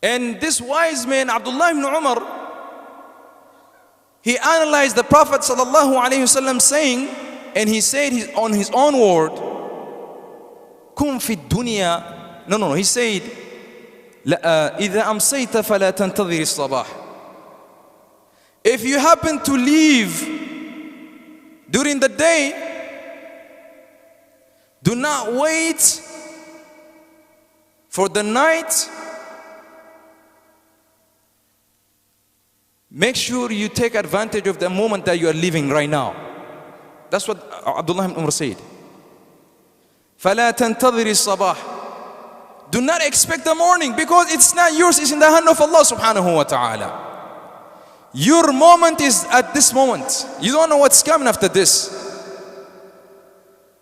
S1: And this wise man, Abdullah ibn Umar, he analyzed the Prophet ﷺ saying, and he said on his own word, كن في الدنيا. No, he said, إذا أمسيت فلا تنتظر الصباح. If you happen to leave during the day, do not wait for the night. Make sure you take advantage of the moment that you are living right now. That's what Abdullah ibn Umar said. فَلَا تَنْتَظِرِ الصَّبَاحِ. Do not expect the morning, because it's not yours, it's in the hand of Allah subhanahu wa ta'ala. Your moment is at this moment. You don't know what's coming after this.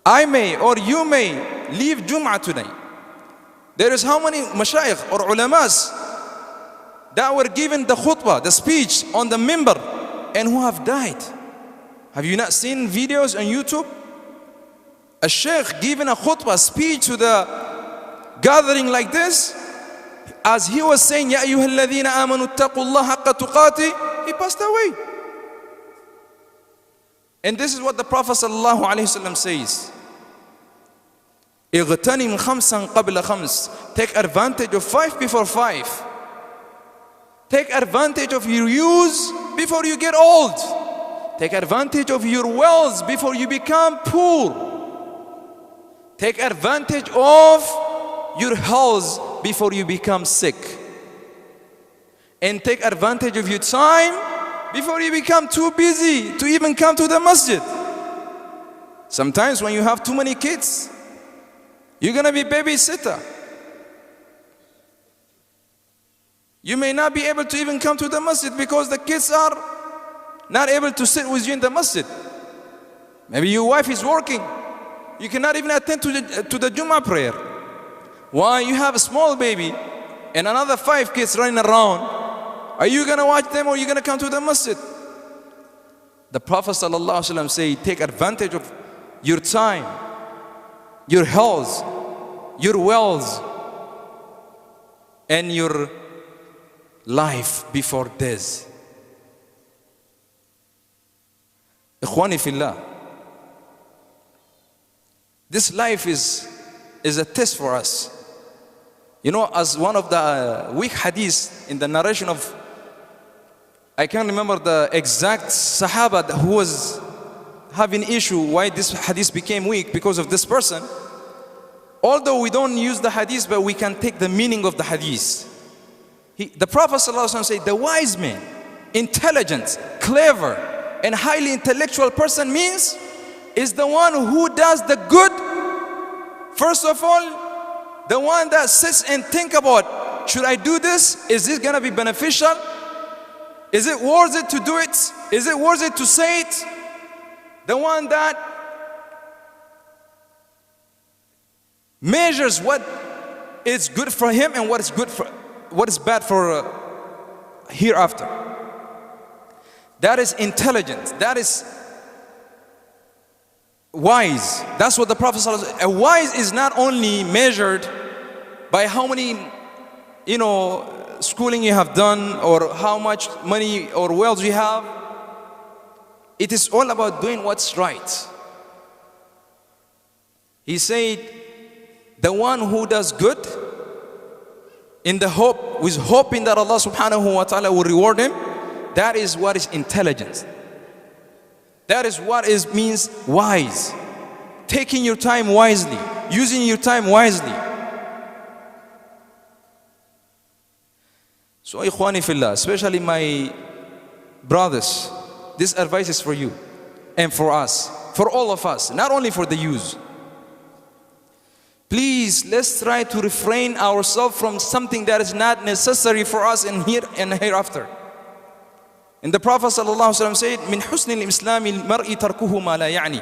S1: I may or you may leave Jum'ah today. There is how many mashayikh or ulamas that were given the khutbah, the speech on the minbar, and who have died. Have you not seen videos on YouTube? A sheikh giving a khutbah, speech to the gathering like this, as he was saying, Ya ayyuhalladhina amanu ittaqullaha haqqa tuqati, he passed away. And this is what the Prophet sallallahu alaihi wasallam says. اغتنم خمسا قبل خمس. Take advantage of 5 before 5. Take advantage of your youth before you get old. Take advantage of your wealth before you become poor. Take advantage of your health before you become sick. And take advantage of your time before you become too busy to even come to the masjid. Sometimes when you have too many kids, you're gonna be babysitter. You may not be able to even come to the masjid because the kids are not able to sit with you in the masjid. Maybe your wife is working. You cannot even attend to the Jummah prayer. Why? You have a small baby and another 5 kids running around. Are you gonna watch them, or are you gonna come to the masjid? The Prophet ﷺ said, take advantage of your time, your health, your wealth, and your life before death. Ikhwani fillah, this life is a test for us. You know, as one of the weak hadiths in the narration of, I can't remember the exact Sahaba who was having issue why this hadith became weak because of this person. Although we don't use the hadith, but we can take the meaning of the hadith. The Prophet ﷺ said, the wise man, intelligent, clever, and highly intellectual person is the one who does the good. First of all, the one that sits and think about, should I do this? Is this gonna be beneficial? Is it worth it to do it? Is it worth it to say it? The one that measures what is good for him and what is bad for hereafter. That is intelligent. That is wise. That's what the Prophet ﷺ. A wise is not only measured by how many, schooling you have done or how much money or wealth you have. It is all about doing what's right. He said, the one who does good with hoping that Allah subhanahu wa ta'ala will reward him, that is what is intelligence. That is what means wise. Taking your time wisely, using your time wisely. So ikhwani fillah, especially my brothers, this advice is for you and for us, for all of us, not only for the youth. Please, let's try to refrain ourselves from something that is not necessary for us in here and hereafter. And the Prophet ﷺ said, "Min husni al-Islami al-mar'i tarkuhu ma la ya'ni."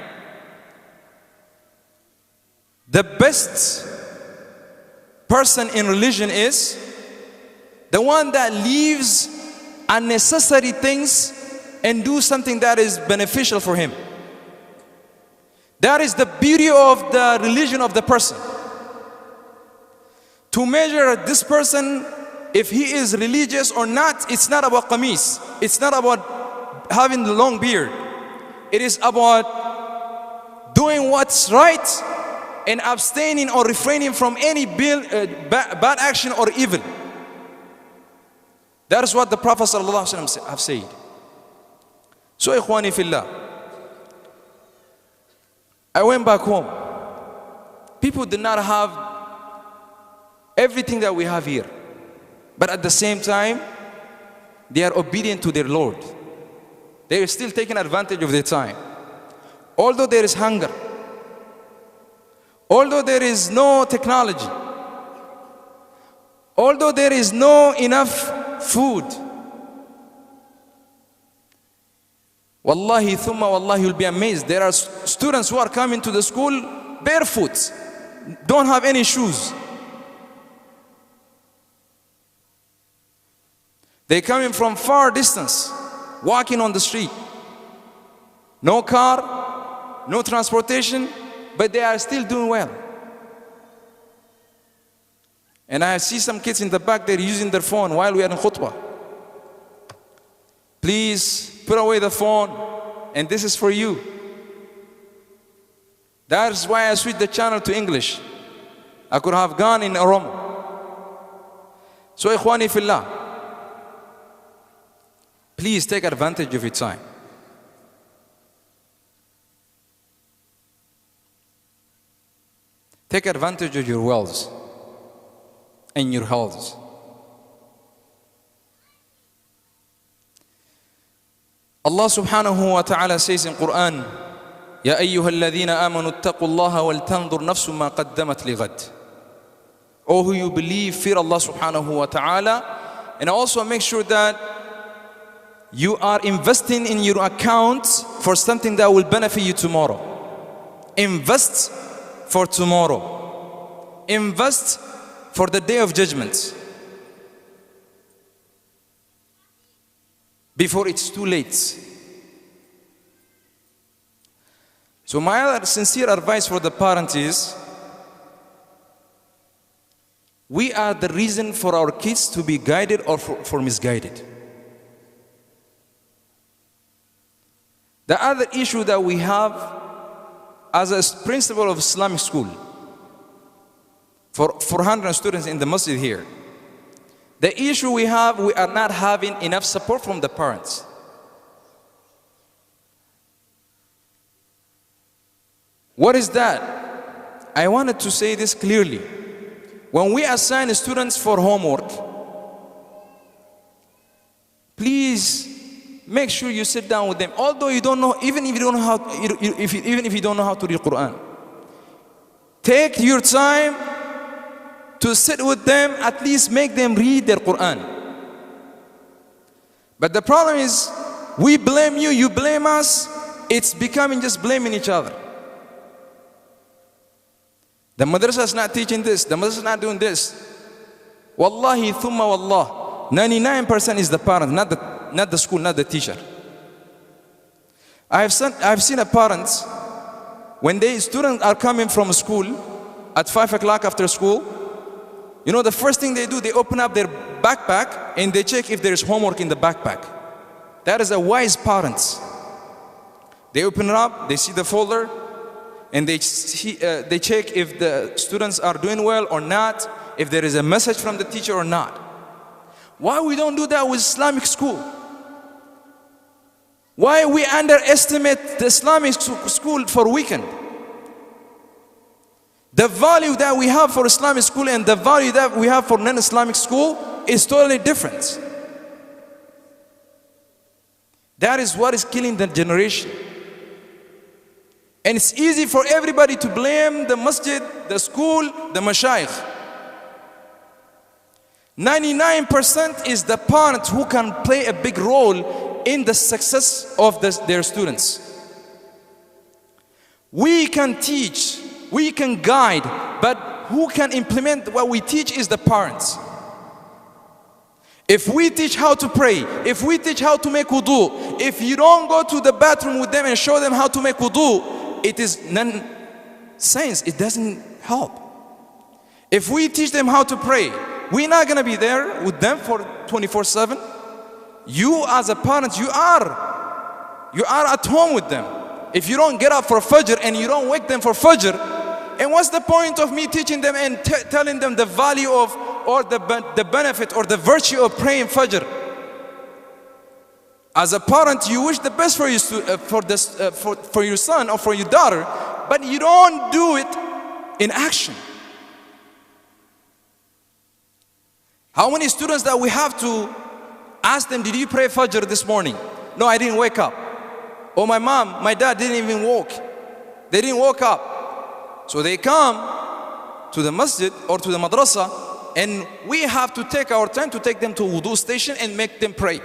S1: The best person in religion is the one that leaves unnecessary things and do something that is beneficial for him. That is the beauty of the religion of the person. To measure this person, if he is religious or not, it's not about qamis. It's not about having the long beard. It is about doing what's right and abstaining or refraining from any bad action or evil. That is what the Prophet ﷺ have said. So ikhwani fillah, I went back home. People did not have everything that we have here. But at the same time, they are obedient to their Lord. They are still taking advantage of their time. Although there is hunger, although there is no technology, although there is no enough food, wallahi thumma wallahi, you'll be amazed. There are students who are coming to the school barefoot, don't have any shoes. They're coming from far distance, walking on the street. No car, no transportation, but they are still doing well. And I see some kids in the back, they're using their phone while we are in khutbah. Please put away the phone, and this is for you. That's why I switched the channel to English. I could have gone in Oromo. So ikhwani fillah, please take advantage of your time. Take advantage of your wealth and your health. Allah subhanahu wa ta'ala says in Quran, يا أيها الذين آمنوا اتقوا الله ولتنظر نفس ما قدمت لغد. O who you believe, fear Allah subhanahu wa ta'ala, and also make sure that you are investing in your account for something that will benefit you tomorrow. Invest for tomorrow. Invest for the day of judgment, before it's too late. So my sincere advice for the parents is, we are the reason for our kids to be guided or for misguided. The other issue that we have as a principal of Islamic school, for 400 students in the masjid here, the issue we have, we are not having enough support from the parents. What is that? I wanted to say this clearly. When we assign students for homework, please make sure you sit down with them. Although you don't know, even if you don't know how, even if you don't know how to read Quran, take your time to sit with them. At least make them read their Quran. But the problem is, we blame you, you blame us. It's becoming just blaming each other. The madrasa is not teaching this, the madrasa is not doing this. Wallahi thumma wallah, 99% is the parent, not the school, not the teacher. I've seen a parents, when students are coming from school at 5 o'clock after school, you know the first thing they do, they open up their backpack and they check if there's homework in the backpack. That is a wise parents. They open it up, they see the folder, and they check if the students are doing well or not, if there is a message from the teacher or not. Why we don't do that with Islamic school? Why we underestimate the Islamic school for weekend? The value that we have for Islamic school and the value that we have for non-Islamic school is totally different. That is what is killing the generation. And it's easy for everybody to blame the masjid, the school, the mashayikh. 99% is the parents who can play a big role in the success of their students. We can teach, we can guide, but who can implement what we teach is the parents. If we teach how to pray, if we teach how to make wudu, if you don't go to the bathroom with them and show them how to make wudu, it is nonsense. It doesn't help. If we teach them how to pray, we're not going to be there with them for 24/7. You as a parent, you are at home with them. If you don't get up for Fajr and you don't wake them for Fajr, and what's the point of me teaching them and telling them the value of or the benefit or the virtue of praying Fajr? As a parent, you wish the best for your son or for your daughter, but you don't do it in action. How many students that we have to ask them, did you pray Fajr this morning? No, I didn't wake up. Or my mom, my dad didn't even walk. They didn't wake up. So they come to the masjid or to the madrasa, and we have to take our time to take them to wudu station and make them pray.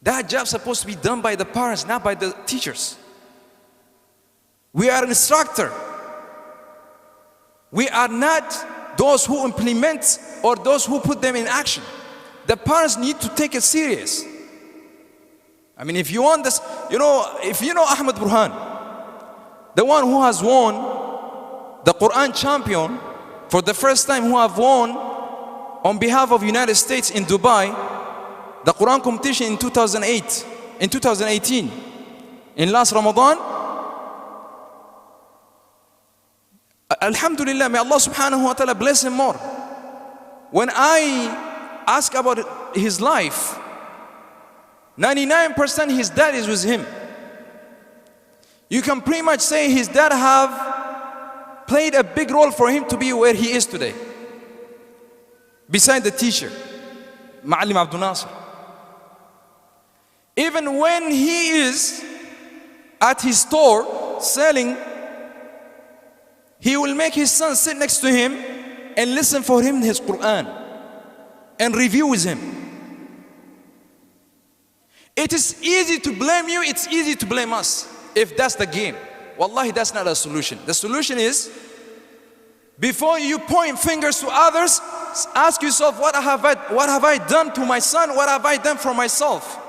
S1: That job is supposed to be done by the parents, not by the teachers. We are an instructor. We are not those who implement or those who put them in action. The parents need to take it serious. I mean, if you want this, if you know Ahmed Burhan, the one who has won the Quran champion for the first time, who have won on behalf of United States in Dubai, the Quran competition in 2018, in last Ramadan. Alhamdulillah, may Allah subhanahu wa ta'ala bless him more. When I ask about his life, 99% his dad is with him. You can pretty much say his dad have played a big role for him to be where he is today. Beside the teacher, Ma'alim Abdul Nasser. Even when he is at his store selling, he will make his son sit next to him and listen for him his Quran and review with him. It is easy to blame you, it's easy to blame us if that's the game. Wallahi, that's not a solution. The solution is, before you point fingers to others, ask yourself, what have I done to my son? What have I done for myself?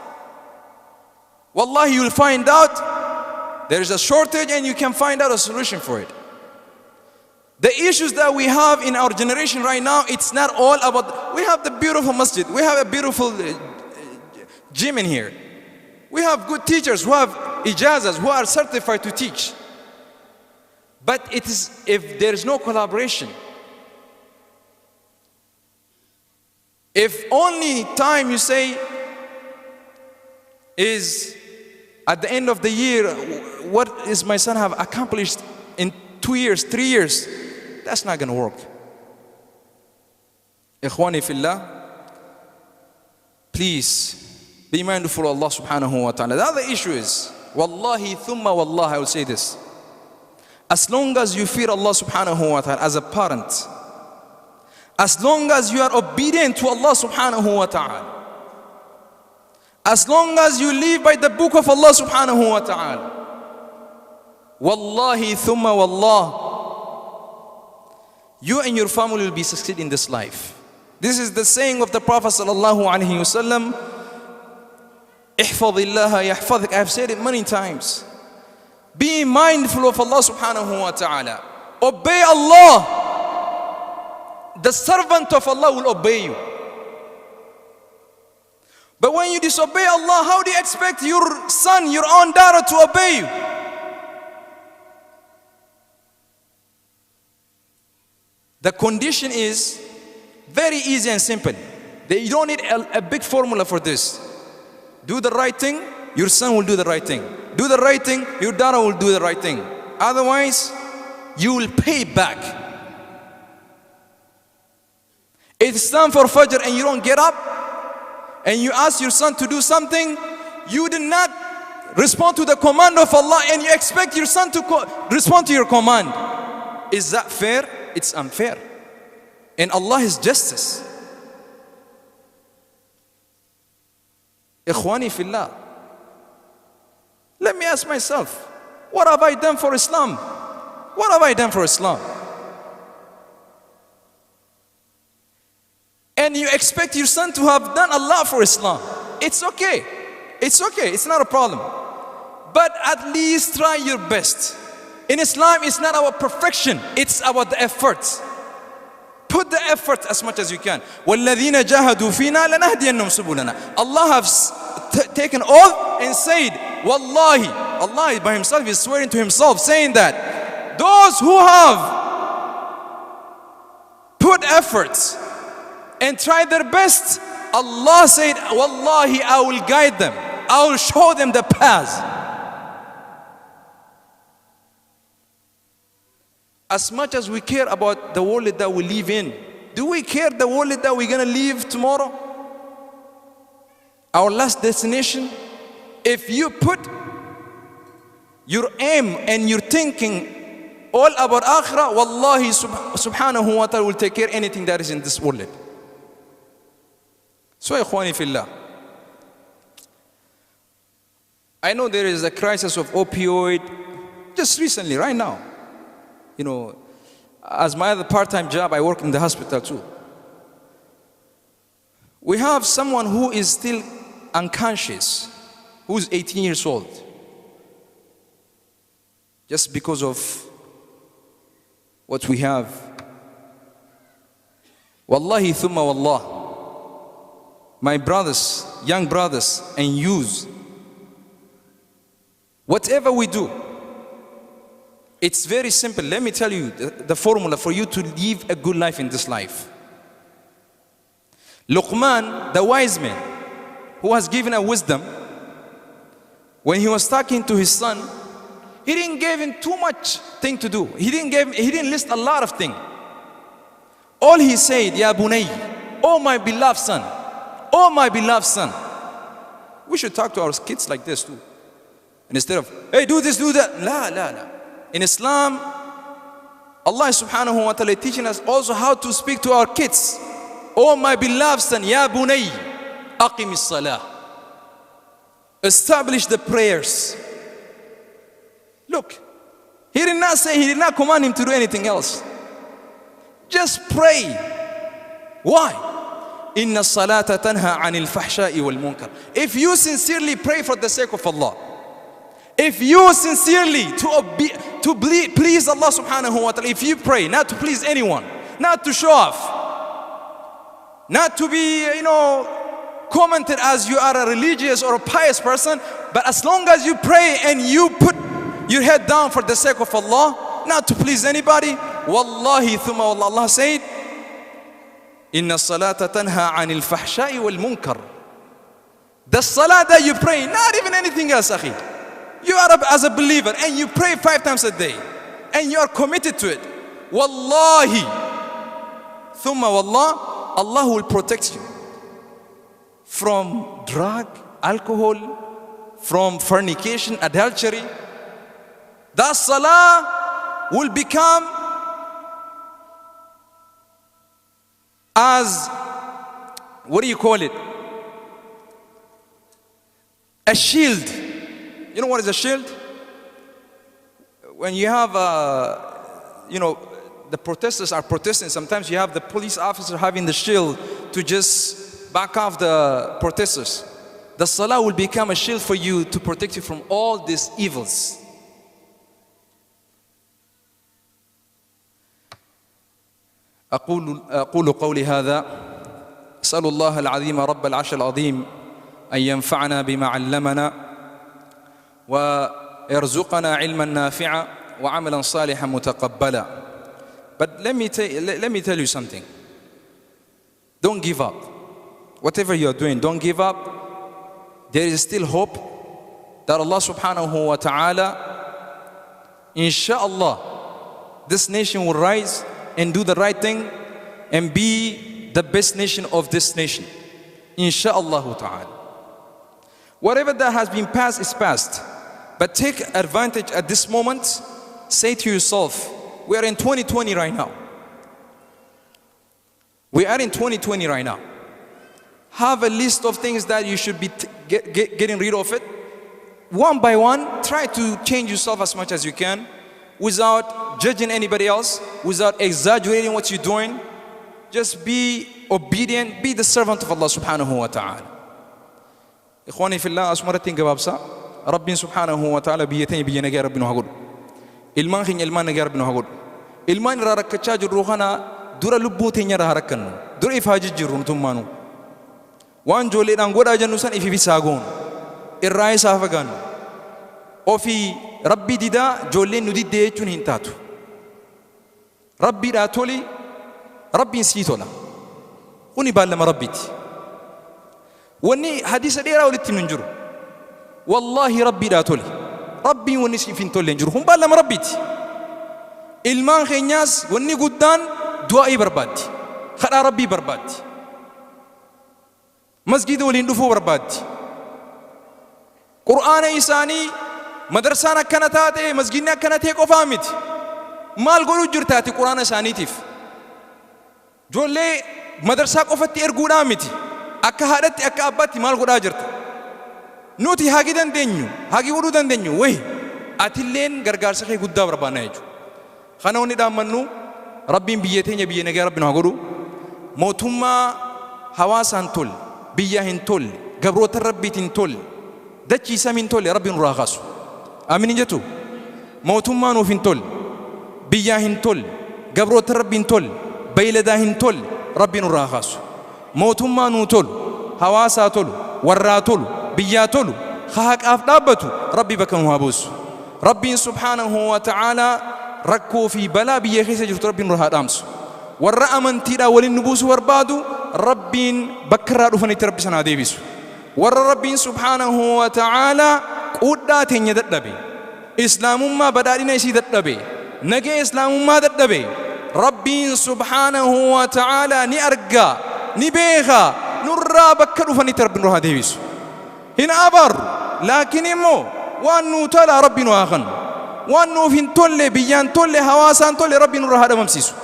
S1: Wallahi, you will find out there is a shortage and you can find out a solution for it. The issues that we have in our generation right now, it's not all about, we have the beautiful masjid, we have a beautiful gym in here. We have good teachers who have ijazas, who are certified to teach. But it is, if there is no collaboration, if only time you say is at the end of the year, what is my son have accomplished in 2 years, 3 years, that's not going to work. Ikhwani fillah, please be mindful of Allah subhanahu wa ta'ala. The other issue is, wallahi thumma wallah, I will say this. As long as you fear Allah subhanahu wa ta'ala as a parent, as long as you are obedient to Allah subhanahu wa ta'ala, As long as you live by the book of Allah subhanahu wa ta'ala. Wallahi thumma wallah, you and your family will be succeed in this life. This is the saying of the Prophet sallallahu alaihi wasallam. Ihfadillah yahfadhik. I have said it many times. Be mindful of Allah subhanahu wa ta'ala. Obey Allah. The servant of Allah will obey you. But when you disobey Allah, how do you expect your son, your own daughter to obey you? The condition is very easy and simple. You don't need a big formula for this. Do the right thing, your son will do the right thing. Do the right thing, your daughter will do the right thing. Otherwise, you will pay back. It's time for Fajr and you don't get up, and you ask your son to do something, you did not respond to the command of Allah, and you expect your son to respond to your command. Is that fair? It's unfair. And Allah is justice. Ikhwani fillah. Let me ask myself, what have I done for Islam? What have I done for Islam? And you expect your son to have done a lot for Islam. It's okay. It's okay. It's not a problem. But at least try your best. In Islam, it's not about perfection. It's about the efforts. Put the effort as much as you can. وَالَّذِينَ جَاهَدُوا فِينَا لَنَهْدِيَنَّهُمْ سُبُلَنَا. Allah has taken oath and said, Wallahi, Allah by himself is swearing to himself, saying that those who have put efforts and tried their best, Allah said, Wallahi, I will guide them. I will show them the path. As much as we care about the world that we live in, do we care the world that we're going to live tomorrow? Our last destination? If you put your aim and your thinking all about akhirah, wallahi subhanahu wa ta'ala will take care of anything that is in this world. So ikhwani fillah, I know there is a crisis of opioid just recently, right now. You know, as my other part-time job, I work in the hospital too. We have someone who is still unconscious, who's 18 years old, just because of what we have. Wallahi thumma wallah, my brothers, young brothers and youths, whatever we do, it's very simple. Let me tell you the formula for you to live a good life in this life. Luqman, the wise man, who was given a wisdom, when he was talking to his son, he didn't give him too much thing to do. He didn't list a lot of things. All he said, Ya bunay, oh my beloved son, oh my beloved son. We should talk to our kids like this too. And instead of, hey, do this, do that. La, la, la. In Islam, Allah subhanahu wa ta'ala is teaching us also how to speak to our kids. Oh my beloved son, Ya bunay, aqimis salah. Establish the prayers. Look, he did not command him to do anything else. Just pray. Why? Inna salata tanha anil fahsha'i wal munkar. If you sincerely pray for the sake of Allah, if you sincerely to please Allah subhanahu wa ta'ala, if you pray not to please anyone, not to show off, not to be, commented as you are a religious or a pious person, but as long as you pray and you put your head down for the sake of Allah, not to please anybody, wallahi thumma wallah, Allah said, Inna salata tanha anil fahsha'i wal munkar. The salah that you pray, not even anything else, akhi. You are as a believer and you pray 5 times a day and you are committed to it. Wallahi, thumma wallah, Allah will protect you from drug, alcohol, from fornication, adultery. That salah will become as, what do you call it? A shield. You know what is a shield? When you have, the protesters are protesting, sometimes you have the police officer having the shield to just back off the protesters. The salah will become a shield for you to protect you from all these evils. أقول قولي هذا أسأل الله العظيم رب العرش العظيم أن ينفعنا بما علمنا ويرزقنا علما نافعا وعملا صالحا متقبلا. But let me tell you something. Don't give up. Whatever you are doing, don't give up. There is still hope that Allah subhanahu wa ta'ala, inshallah, this nation will rise and do the right thing and be the best nation of this nation. Insha'Allah ta'ala. Whatever that has been past is past. But take advantage at this moment. Say to yourself, we are in 2020 right now. We are in 2020 right now. Have a list of things that you should be getting rid of it. One by one, try to change yourself as much as you can without judging anybody else, without exaggerating what you're doing. Just be obedient, be the servant of Allah subhanahu wa ta'ala. Ikhwani fillah, asmaratin gababsa, Rabbin subhanahu wa ta'ala biyatain biyanaga Rabbinu hagud. Ilman khin ilman naga Rabbinu hagud. Ilman ra rakkacha jirru khana dura lubbu teenya ra harakkannu. Dura ifaji jirru nutummanu. Waan joolleedhaan godhaa jennu san ifi bisaagoon. Irraa isaa fagaannu. Ofii Rabbi didaa joolleen nu diddee jechuun hin taatu. Rabbiidhaa toli, Rabbiin sii tola. Kuni baallama Rabbiiti. Wanni hadiisa dheeraa walitti hin jiru. Wallahi Rabbiidhaa toli. Rabbiin wanni siif hin tolle hin jiru. Kun baallama Rabbiiti. Ilmaan keenyaas wanni guddaan du'aa'ii barbaaddi. Kadhaa Rabbii barbaaddi. Masjida waliin dhufuu barbaaddi. Qur'aana isaanii madarsaan akkana taate, masjidni akkana ta'e qofaa miti. Maal godhuu jirtaati Qur'aana isaaniitiif? Ijoollee madarsaa qofatti erguudhaa miti. Akka haadhatti akka abbaatti maal godhaa jirta? Nuti hagi dandeenyu, hagi godhuu dandeenyu. Wayi atilleen gargaarsa kee guddaa barbaanna jechuudha. Kana wanni dhaammannu Rabbiin biyya teenya biyya nagaa Rabbiin haa godhu. Mootummaa hawaasaan tolle, biyya hin tolle, gabroota Rabbiitiin hin tolle, dachii samii hin tolle Rabbiin nurraa kaasu. Amiin jettu mootummaa nuuf hin tolle, biyyaa hin tolle, gabroota Rabbii hin tolle, beeyladaa hin tolle Rabbiin nurraa kaasu. Mootummaa nuu tolu, hawaasaa tolu, warraa tolu, biyyaa tolu, haqaaf dhaabbatu Rabbii bakka nu haa buusu. Rabbiin subhaanahu wa ta'aalaa rakkoo fi balaa biyya keessa jirtu Rabbiin nurraa dhaamsu. Warra amantiidhaa waliin nu buusu barbaadu Rabbiin bakka irraa dhufanitti Rabbi sanaa deebisu. Warra Rabbiin subhaanahu wa ta'aalaa quudhaa teenya dadhabe, islaamummaa badhaadhina isii dadhabe, nagee islaamummaa dadhabe, Rabbiin subhaanahu wa ta'aalaa ni argaa, ni beekaa, nurraa bakka dhufanitti Rabbiin nurraa deebisu. Hin abaarru, laakiin immoo waan nuu tola Rabbiin waa kennu, waan nuuf hin tolle, biyyaan tolle, hawaasaan tolle Rabbiin nurraa haa dhabamsiisu.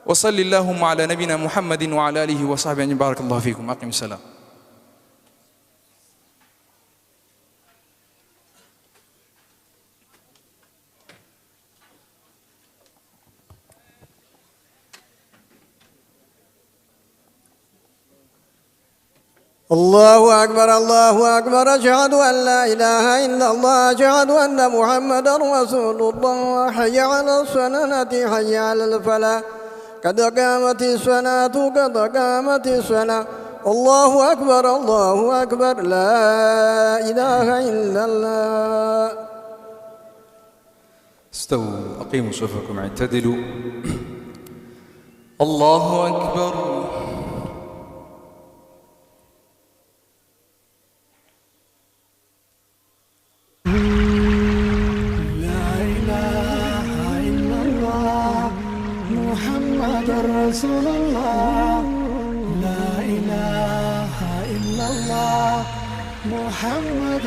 S1: وصلى اللهم على نبينا محمد وعلى آله وصحبه أجمعين. بارك الله فيكم. أقم السلام.
S2: الله أكبر الله أكبر أشهد أن لا إله إلا الله أشهد أن محمدا رسول الله حي على الصلاة حي على الفلاح قد قامت الصلاة قد قامت الصلاة الله أكبر الله أكبر لا إله إلا الله.
S1: استووا أقيموا صفوفكم اعتدلوا. الله أكبر.
S3: رسول الله لا إله إلا الله محمد